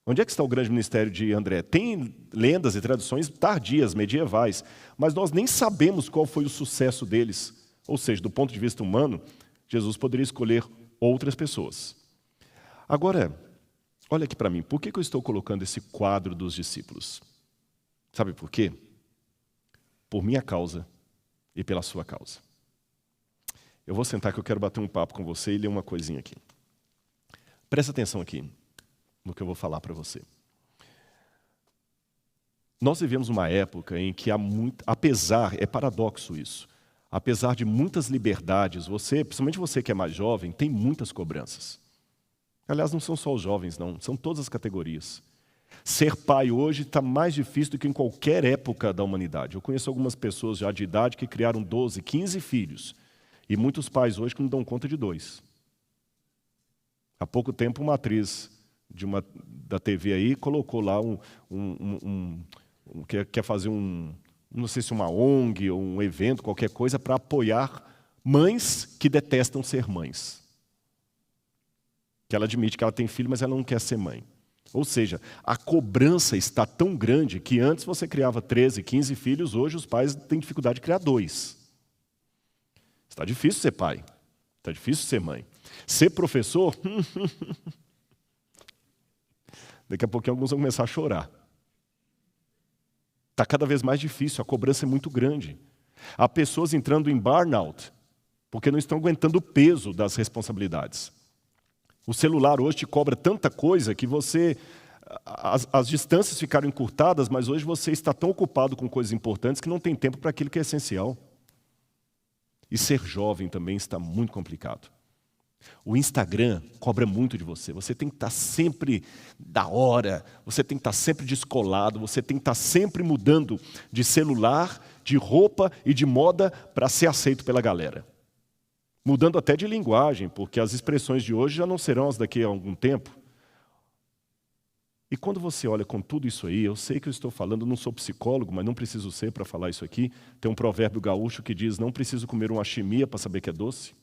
[SPEAKER 1] onde é que está o grande ministério de André? Tem lendas e tradições tardias, medievais, mas nós nem sabemos qual foi o sucesso deles. Ou seja, do ponto de vista humano, Jesus poderia escolher outras pessoas. Agora, olha aqui para mim, por que eu estou colocando esse quadro dos discípulos? Sabe por quê? Por minha causa e pela sua causa. Eu vou sentar que eu quero bater um papo com você e ler uma coisinha aqui. Presta atenção aqui no que eu vou falar para você. Nós vivemos uma época em que é paradoxo isso, apesar de muitas liberdades, principalmente você que é mais jovem, tem muitas cobranças. Aliás, não são só os jovens, não, são todas as categorias. Ser pai hoje está mais difícil do que em qualquer época da humanidade. Eu conheço algumas pessoas já de idade que criaram 12, 15 filhos, e muitos pais hoje que não dão conta de 2. Há pouco tempo, uma atriz da TV aí colocou lá quer fazer não sei se uma ONG ou um evento, qualquer coisa, para apoiar mães que detestam ser mães. Que ela admite que ela tem filho, mas ela não quer ser mãe. Ou seja, a cobrança está tão grande que antes você criava 13, 15 filhos, hoje os pais têm dificuldade de criar 2. Está difícil ser pai, está difícil ser mãe. Ser professor, daqui a pouquinho alguns vão começar a chorar. Está cada vez mais difícil, a cobrança é muito grande. Há pessoas entrando em burnout, porque não estão aguentando o peso das responsabilidades. O celular hoje te cobra tanta coisa que as distâncias ficaram encurtadas, mas hoje você está tão ocupado com coisas importantes que não tem tempo para aquilo que é essencial. E ser jovem também está muito complicado. O Instagram cobra muito de você. Você tem que estar sempre da hora, você tem que estar sempre descolado, você tem que estar sempre mudando de celular, de roupa e de moda para ser aceito pela galera. Mudando até de linguagem, porque as expressões de hoje já não serão as daqui a algum tempo. E quando você olha com tudo isso aí, eu sei que eu estou falando, não sou psicólogo, mas não preciso ser para falar isso aqui. Tem um provérbio gaúcho que diz, não preciso comer uma chimia para saber que é doce.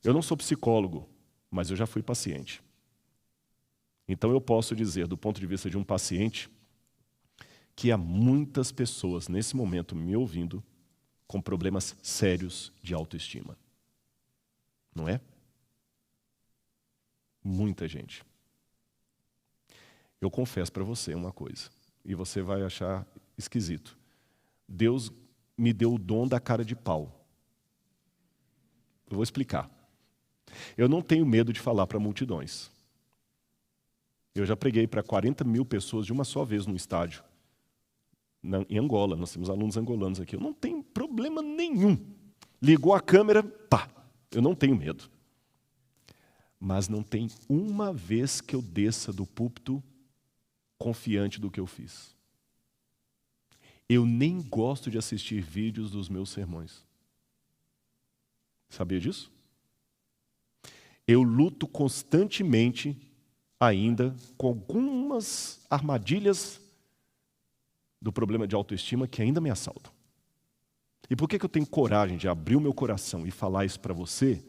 [SPEAKER 1] Eu não sou psicólogo, mas eu já fui paciente. Então eu posso dizer, do ponto de vista de um paciente, que há muitas pessoas nesse momento me ouvindo com problemas sérios de autoestima. Não é? Muita gente. Eu confesso para você uma coisa, e você vai achar esquisito. Deus me deu o dom da cara de pau. Eu vou explicar. Eu não tenho medo de falar para multidões. Eu já preguei para 40 mil pessoas de uma só vez no estádio. Em Angola, nós temos alunos angolanos aqui. Eu não tenho problema nenhum. Ligou a câmera, pá, eu não tenho medo. Mas não tem uma vez que eu desça do púlpito confiante do que eu fiz. Eu nem gosto de assistir vídeos dos meus sermões. Sabia disso? Eu luto constantemente ainda com algumas armadilhas do problema de autoestima que ainda me assaltam. E por que eu tenho coragem de abrir o meu coração e falar isso para você?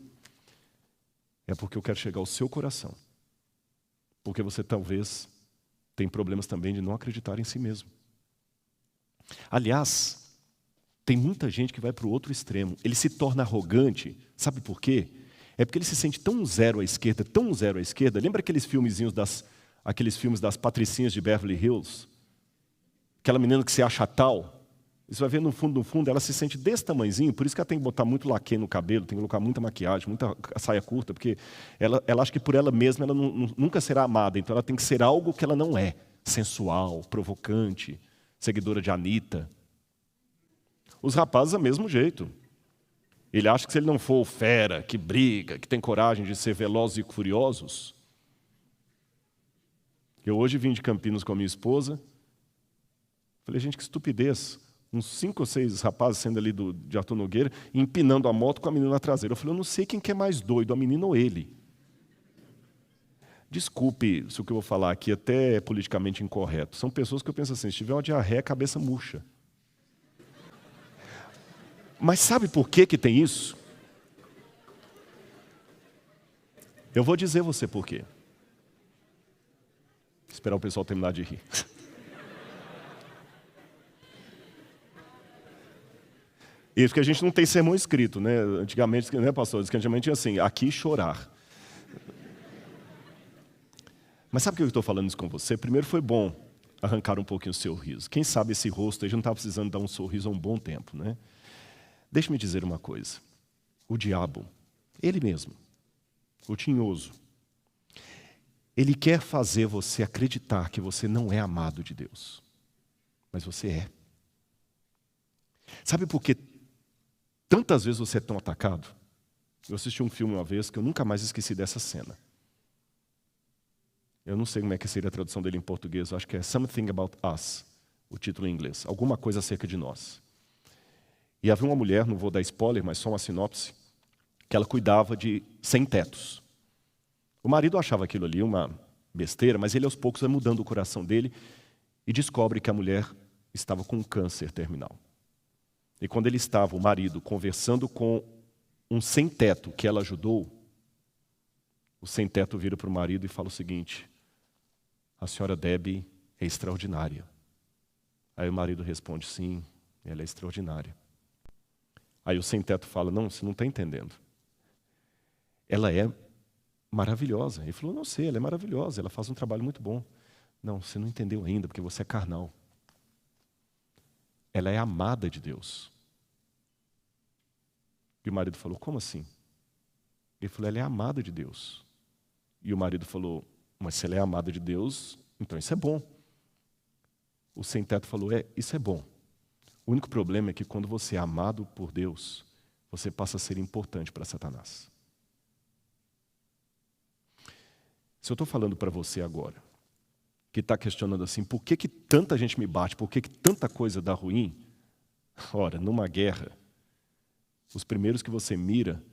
[SPEAKER 1] É porque eu quero chegar ao seu coração. Porque você talvez tem problemas também de não acreditar em si mesmo. Aliás, tem muita gente que vai para o outro extremo. Ele se torna arrogante. Sabe por quê? É porque ele se sente tão zero à esquerda, tão zero à esquerda. Lembra aqueles filmes das patricinhas de Beverly Hills? Aquela menina que se acha tal. Você vai ver no fundo, ela se sente desse tamanhozinho, por isso que ela tem que botar muito laque no cabelo, tem que colocar muita maquiagem, muita saia curta, porque ela acha que por ela mesma ela nunca será amada, então ela tem que ser algo que ela não é. Sensual, provocante, seguidora de Anitta. Os rapazes, do mesmo jeito. Ele acha que se ele não for fera, que briga, que tem coragem de ser velozes e furiosos. Eu hoje vim de Campinas com a minha esposa. Falei, gente, que estupidez. Uns 5 ou 6 rapazes saindo ali de Arthur Nogueira, empinando a moto com a menina na traseira. Eu falei, eu não sei quem que é mais doido, a menina ou ele. Desculpe se o que eu vou falar aqui até é politicamente incorreto. São pessoas que eu penso assim, se tiver uma diarreia, a cabeça murcha. Mas sabe por que tem isso? Eu vou dizer você por quê. Esperar o pessoal terminar de rir. Isso que a gente não tem sermão escrito, né? Antigamente, né, pastor? Antigamente tinha assim, aqui chorar. Mas sabe por que eu estou falando isso com você? Primeiro foi bom arrancar um pouquinho o seu riso. Quem sabe esse rosto aí já não estava precisando dar um sorriso há um bom tempo, né? Deixe-me dizer uma coisa. O diabo, ele mesmo, o tinhoso, ele quer fazer você acreditar que você não é amado de Deus. Mas você é. Sabe por que tantas vezes você é tão atacado? Eu assisti um filme uma vez que eu nunca mais esqueci dessa cena. Eu não sei como é que seria a tradução dele em português, eu acho que é Something About Us, o título em inglês. Alguma coisa acerca de nós. E havia uma mulher, não vou dar spoiler, mas só uma sinopse, que ela cuidava de sem-tetos. O marido achava aquilo ali uma besteira, mas ele aos poucos vai mudando o coração dele e descobre que a mulher estava com um câncer terminal. E quando ele estava, o marido, conversando com um sem-teto que ela ajudou, o sem-teto vira para o marido e fala o seguinte, a senhora Debbie é extraordinária. Aí o marido responde, sim, ela é extraordinária. Aí o sem-teto fala, não, você não está entendendo. Ela é maravilhosa. Ele falou, não sei, ela é maravilhosa, ela faz um trabalho muito bom. Não, você não entendeu ainda, porque você é carnal. Ela é amada de Deus. E o marido falou, como assim? Ele falou, ela é amada de Deus. E o marido falou, mas se ela é amada de Deus, então isso é bom. O sem-teto falou, isso é bom. O único problema é que quando você é amado por Deus, você passa a ser importante para Satanás. Se eu estou falando para você agora, que está questionando assim, por que tanta gente me bate, por que tanta coisa dá ruim? Ora, numa guerra, os primeiros que você mira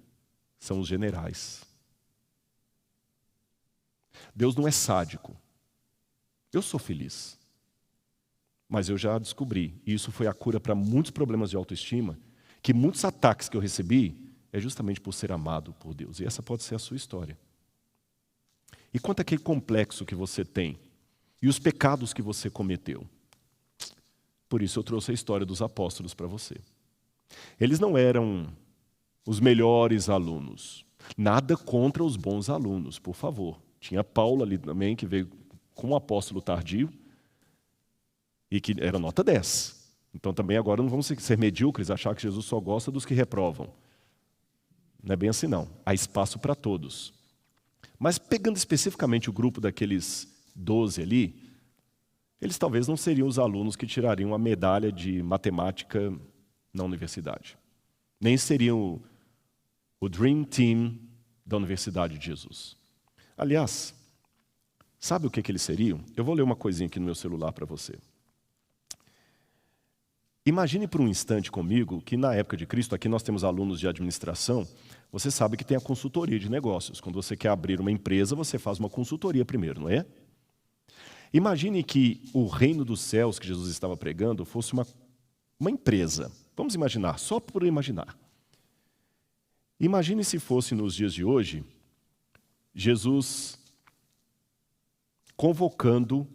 [SPEAKER 1] são os generais. Deus não é sádico. Eu sou feliz. Mas eu já descobri, e isso foi a cura para muitos problemas de autoestima, que muitos ataques que eu recebi, é justamente por ser amado por Deus. E essa pode ser a sua história. E quanto àquele complexo que você tem e os pecados que você cometeu? Por isso eu trouxe a história dos apóstolos para você. Eles não eram os melhores alunos. Nada contra os bons alunos, por favor. Tinha Paulo ali também, que veio com um apóstolo tardio e que era nota 10. Então também agora não vamos ser medíocres, achar que Jesus só gosta dos que reprovam. Não é bem assim não. Há espaço para todos. Mas pegando especificamente o grupo daqueles 12 ali, eles talvez não seriam os alunos que tirariam a medalha de matemática na universidade. Nem seriam o Dream Team da Universidade de Jesus. Aliás, sabe o que eles seriam? Eu vou ler uma coisinha aqui no meu celular para você. Imagine por um instante comigo que na época de Cristo, aqui nós temos alunos de administração, você sabe que tem a consultoria de negócios. Quando você quer abrir uma empresa, você faz uma consultoria primeiro, não é? Imagine que o reino dos céus que Jesus estava pregando fosse uma empresa. Vamos imaginar, só por imaginar. Imagine se fosse nos dias de hoje, Jesus convocando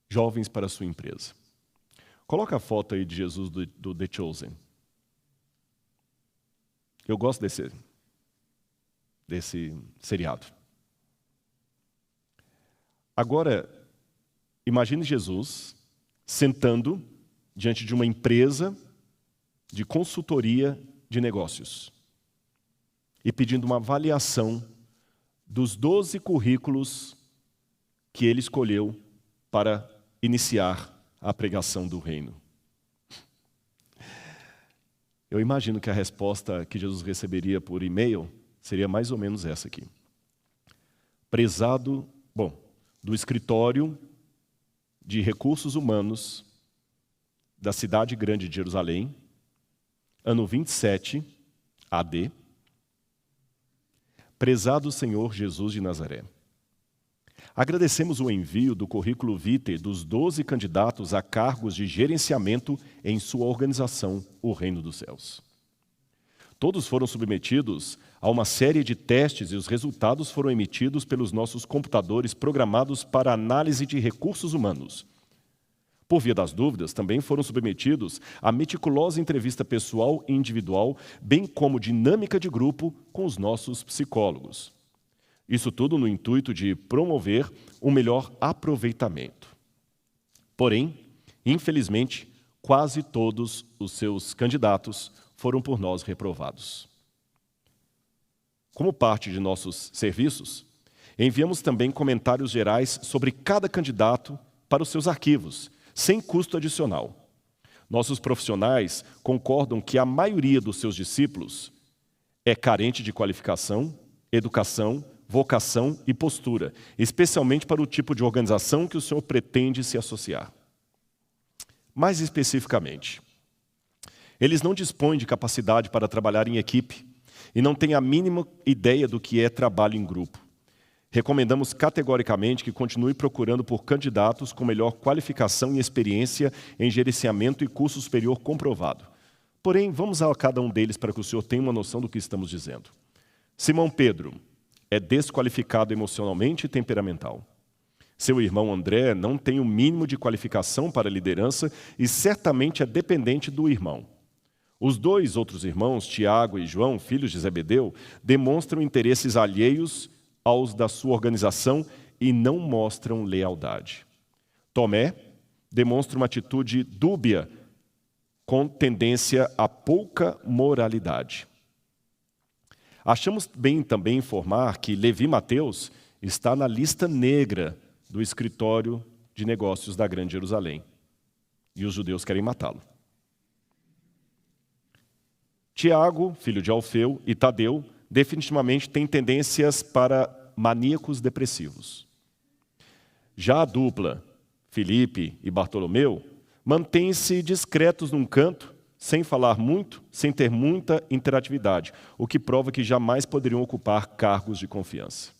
[SPEAKER 1] jovens para a sua empresa. Coloca a foto aí de Jesus do The Chosen. Eu gosto desse seriado. Agora, imagine Jesus sentando diante de uma empresa de consultoria de negócios e pedindo uma avaliação dos 12 currículos que ele escolheu para iniciar a pregação do reino. Eu imagino que a resposta que Jesus receberia por e-mail seria mais ou menos essa aqui. Prezado, do escritório de recursos humanos da cidade grande de Jerusalém, ano 27, AD, prezado Senhor Jesus de Nazaré. Agradecemos o envio do currículo vitae dos 12 candidatos a cargos de gerenciamento em sua organização, o Reino dos Céus. Todos foram submetidos a uma série de testes e os resultados foram emitidos pelos nossos computadores programados para análise de recursos humanos. Por via das dúvidas, também foram submetidos a meticulosa entrevista pessoal e individual, bem como dinâmica de grupo com os nossos psicólogos. Isso tudo no intuito de promover um melhor aproveitamento. Porém, infelizmente, quase todos os seus candidatos foram por nós reprovados. Como parte de nossos serviços, enviamos também comentários gerais sobre cada candidato para os seus arquivos, sem custo adicional. Nossos profissionais concordam que a maioria dos seus discípulos é carente de qualificação, educação, vocação e postura, especialmente para o tipo de organização que o Senhor pretende se associar. Mais especificamente, eles não dispõem de capacidade para trabalhar em equipe e não têm a mínima ideia do que é trabalho em grupo. Recomendamos categoricamente que continue procurando por candidatos com melhor qualificação e experiência em gerenciamento e curso superior comprovado. Porém, vamos a cada um deles para que o senhor tenha uma noção do que estamos dizendo. Simão Pedro é desqualificado emocionalmente e temperamental. Seu irmão André não tem o mínimo de qualificação para liderança e certamente é dependente do irmão. Os 2 outros irmãos, Tiago e João, filhos de Zebedeu, demonstram interesses alheios aos da sua organização e não mostram lealdade. Tomé demonstra uma atitude dúbia, com tendência a pouca moralidade. Achamos bem também informar que Levi Mateus está na lista negra do escritório de negócios da Grande Jerusalém. E os judeus querem matá-lo. Tiago, filho de Alfeu, e Tadeu definitivamente têm tendências para maníacos depressivos. Já a dupla, Filipe e Bartolomeu, mantêm-se discretos num canto, sem falar muito, sem ter muita interatividade, o que prova que jamais poderiam ocupar cargos de confiança.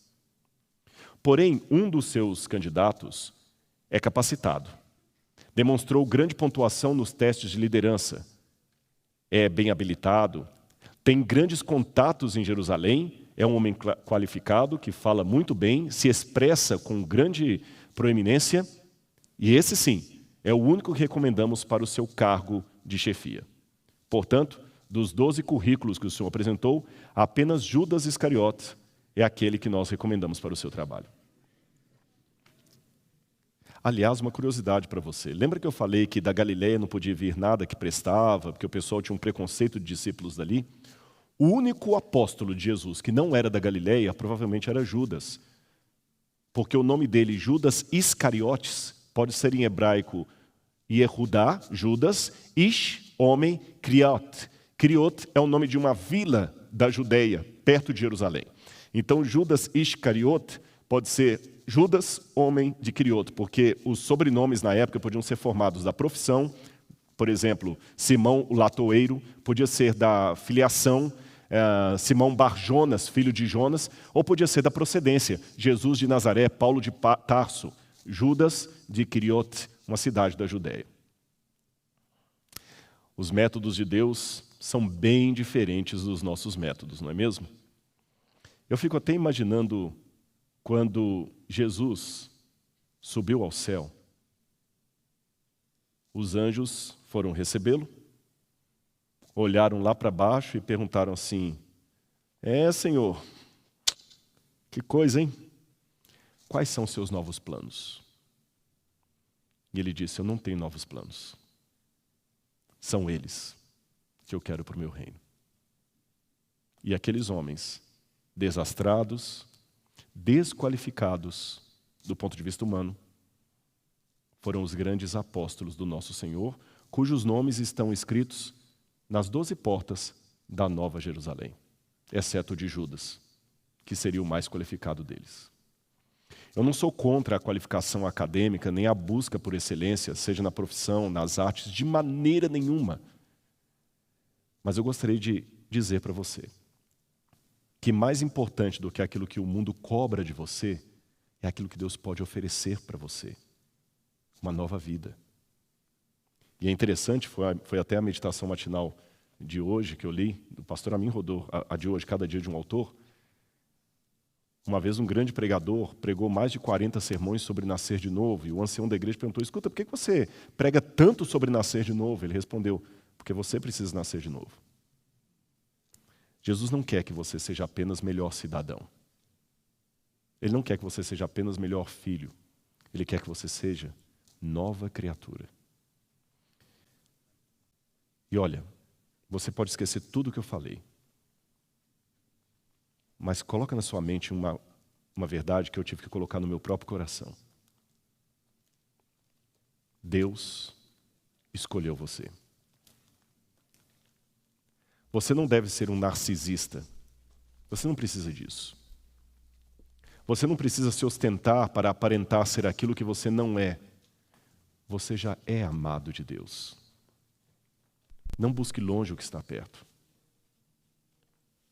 [SPEAKER 1] Porém, um dos seus candidatos é capacitado. Demonstrou grande pontuação nos testes de liderança. É bem habilitado, tem grandes contatos em Jerusalém, é um homem qualificado, que fala muito bem, se expressa com grande proeminência, e esse sim, é o único que recomendamos para o seu cargo de chefia. Portanto, dos 12 currículos que o Senhor apresentou, apenas Judas Iscariotes é aquele que nós recomendamos para o seu trabalho. Aliás, uma curiosidade para você. Lembra que eu falei que da Galileia não podia vir nada que prestava, porque o pessoal tinha um preconceito de discípulos dali? O único apóstolo de Jesus que não era da Galileia, provavelmente era Judas. Porque o nome dele, Judas Iscariotes, pode ser em hebraico Yehudá, Judas, Ish, homem, Criot. Criot é o nome de uma vila da Judeia, perto de Jerusalém. Então, Judas Iscariote pode ser Judas, homem de Criot, porque os sobrenomes na época podiam ser formados da profissão, por exemplo, Simão o latoeiro, podia ser da filiação, Simão Bar-Jonas, filho de Jonas, ou podia ser da procedência, Jesus de Nazaré, Paulo de Tarso, Judas de Criot, uma cidade da Judéia. Os métodos de Deus são bem diferentes dos nossos métodos, não é mesmo? Eu fico até imaginando quando Jesus subiu ao céu, os anjos foram recebê-lo, olharam lá para baixo e perguntaram assim: Senhor, que coisa, hein? Quais são os seus novos planos? E ele disse: eu não tenho novos planos. São eles que eu quero para o meu reino. E aqueles homens, desastrados, desqualificados do ponto de vista humano, foram os grandes apóstolos do nosso Senhor, cujos nomes estão escritos nas 12 portas da Nova Jerusalém, exceto o de Judas, que seria o mais qualificado deles. Eu não sou contra a qualificação acadêmica, nem a busca por excelência, seja na profissão, nas artes, de maneira nenhuma. Mas eu gostaria de dizer para você que mais importante do que aquilo que o mundo cobra de você é aquilo que Deus pode oferecer para você, uma nova vida. E é interessante, foi até a meditação matinal de hoje que eu li, do pastor Amin Rodor, a de hoje, cada dia de um autor. Uma vez um grande pregador pregou mais de 40 sermões sobre nascer de novo, e o ancião da igreja perguntou: escuta, por que você prega tanto sobre nascer de novo? Ele respondeu: porque você precisa nascer de novo. Jesus não quer que você seja apenas melhor cidadão. Ele não quer que você seja apenas melhor filho. Ele quer que você seja nova criatura. E olha, você pode esquecer tudo o que eu falei, mas coloca na sua mente uma verdade que eu tive que colocar no meu próprio coração. Deus escolheu você. Você não deve ser um narcisista. Você não precisa disso. Você não precisa se ostentar para aparentar ser aquilo que você não é. Você já é amado de Deus. Não busque longe o que está perto.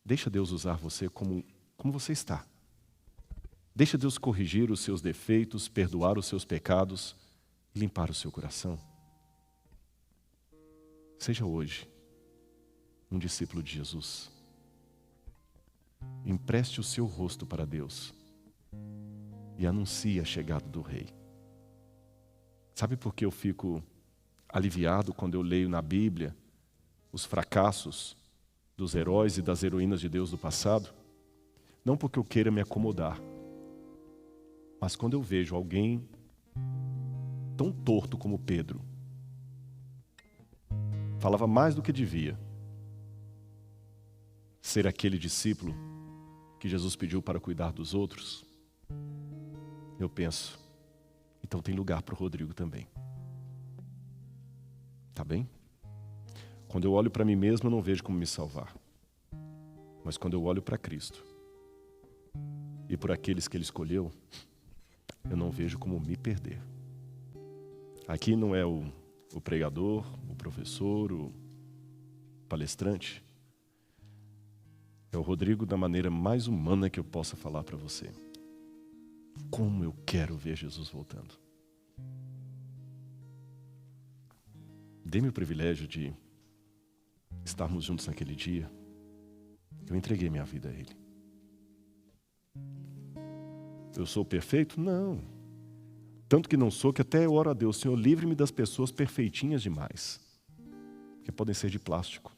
[SPEAKER 1] Deixa Deus usar você como você está. Deixa Deus corrigir os seus defeitos, perdoar os seus pecados e limpar o seu coração. Seja hoje um discípulo de Jesus. Empreste o seu rosto para Deus e anuncie a chegada do Rei. Sabe por que eu fico aliviado quando eu leio na Bíblia os fracassos dos heróis e das heroínas de Deus do passado? Não porque eu queira me acomodar, mas quando eu vejo alguém tão torto como Pedro, falava mais do que devia, ser aquele discípulo que Jesus pediu para cuidar dos outros, eu penso, então tem lugar para o Rodrigo também. Tá bem? Quando eu olho para mim mesmo, eu não vejo como me salvar. Mas quando eu olho para Cristo e por aqueles que Ele escolheu, eu não vejo como me perder. Aqui não é o pregador, o professor, o palestrante. É o Rodrigo da maneira mais humana que eu possa falar para você. Como eu quero ver Jesus voltando. Dê-me o privilégio de estarmos juntos naquele dia. Eu entreguei minha vida a Ele. Eu sou perfeito? Não. Tanto que não sou, que até eu oro a Deus: Senhor, livre-me das pessoas perfeitinhas demais, que podem ser de plástico.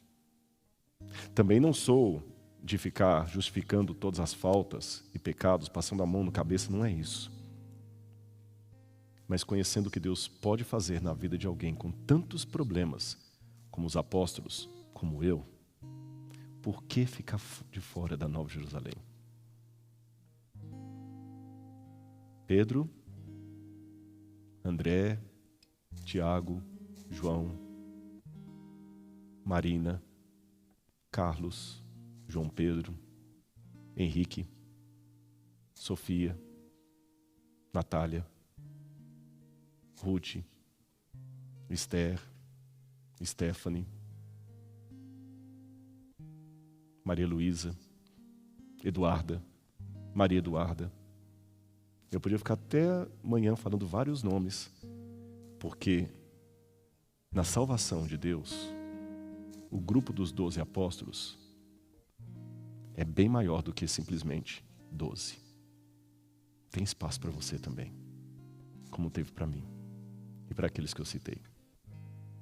[SPEAKER 1] Também não sou de ficar justificando todas as faltas e pecados, passando a mão na cabeça, não é isso. Mas conhecendo o que Deus pode fazer na vida de alguém com tantos problemas, como os apóstolos, como eu, por que ficar de fora da Nova Jerusalém? Pedro, André, Tiago, João, Marina, Carlos, João Pedro, Henrique, Sofia, Natália, Ruth, Esther, Stephanie, Maria Luísa, Eduarda, Maria Eduarda. Eu podia ficar até amanhã falando vários nomes, porque na salvação de Deus, o grupo dos 12 apóstolos é bem maior do que simplesmente 12. Tem espaço para você também, como teve para mim e para aqueles que eu citei.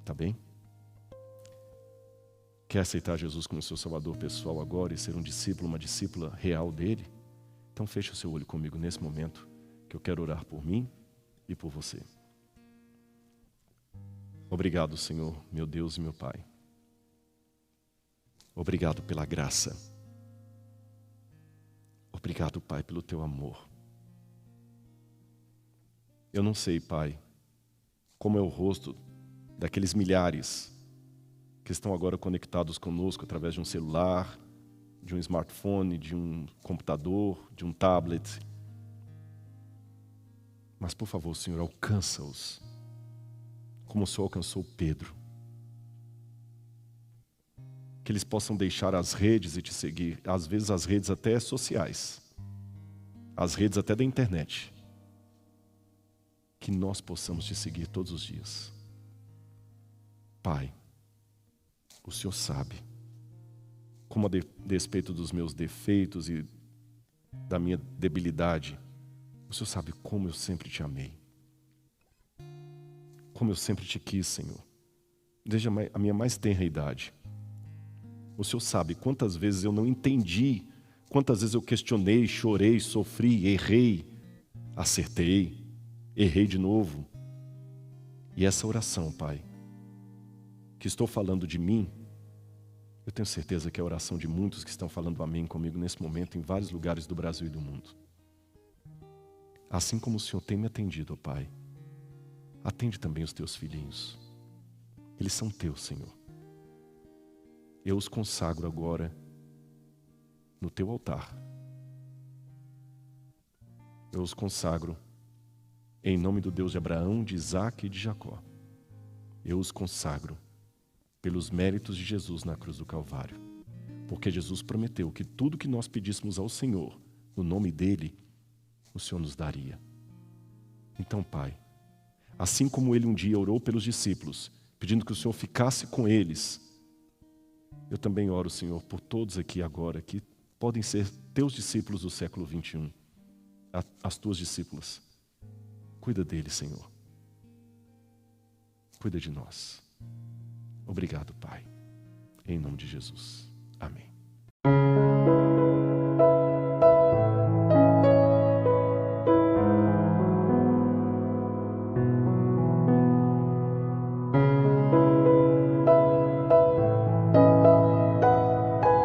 [SPEAKER 1] Tá bem? Quer aceitar Jesus como seu Salvador pessoal agora e ser um discípulo, uma discípula real dele? Então feche o seu olho comigo nesse momento, que eu quero orar por mim e por você. Obrigado, Senhor, meu Deus e meu Pai. Obrigado pela graça. Obrigado, Pai, pelo teu amor. Eu não sei, Pai, como é o rosto daqueles milhares que estão agora conectados conosco através de um celular, de um smartphone, de um computador, de um tablet. Mas, por favor, Senhor, alcança-os, como o Senhor alcançou Pedro. Que eles possam deixar as redes e te seguir, às vezes as redes até sociais, as redes até da internet. Que nós possamos te seguir todos os dias. Pai, o Senhor sabe como, a despeito dos meus defeitos e da minha debilidade, o Senhor sabe como eu sempre te amei. Como eu sempre te quis, Senhor, desde a minha mais tenra idade. O Senhor sabe quantas vezes eu não entendi, quantas vezes eu questionei, chorei, sofri, errei, acertei, errei de novo. E essa oração, Pai, que estou falando de mim, eu tenho certeza que é a oração de muitos que estão falando amém comigo nesse momento, em vários lugares do Brasil e do mundo. Assim como o Senhor tem me atendido, ó Pai, atende também os teus filhinhos. Eles são teus, Senhor. Eu os consagro agora no teu altar. Eu os consagro em nome do Deus de Abraão, de Isaque e de Jacó. Eu os consagro pelos méritos de Jesus na cruz do Calvário. Porque Jesus prometeu que tudo que nós pedíssemos ao Senhor, no nome dele, o Senhor nos daria. Então, Pai, assim como ele um dia orou pelos discípulos, pedindo que o Senhor ficasse com eles, eu também oro, Senhor, por todos aqui agora que podem ser teus discípulos do século 21, as tuas discípulas. Cuida deles, Senhor. Cuida de nós. Obrigado, Pai. Em nome de Jesus. Amém.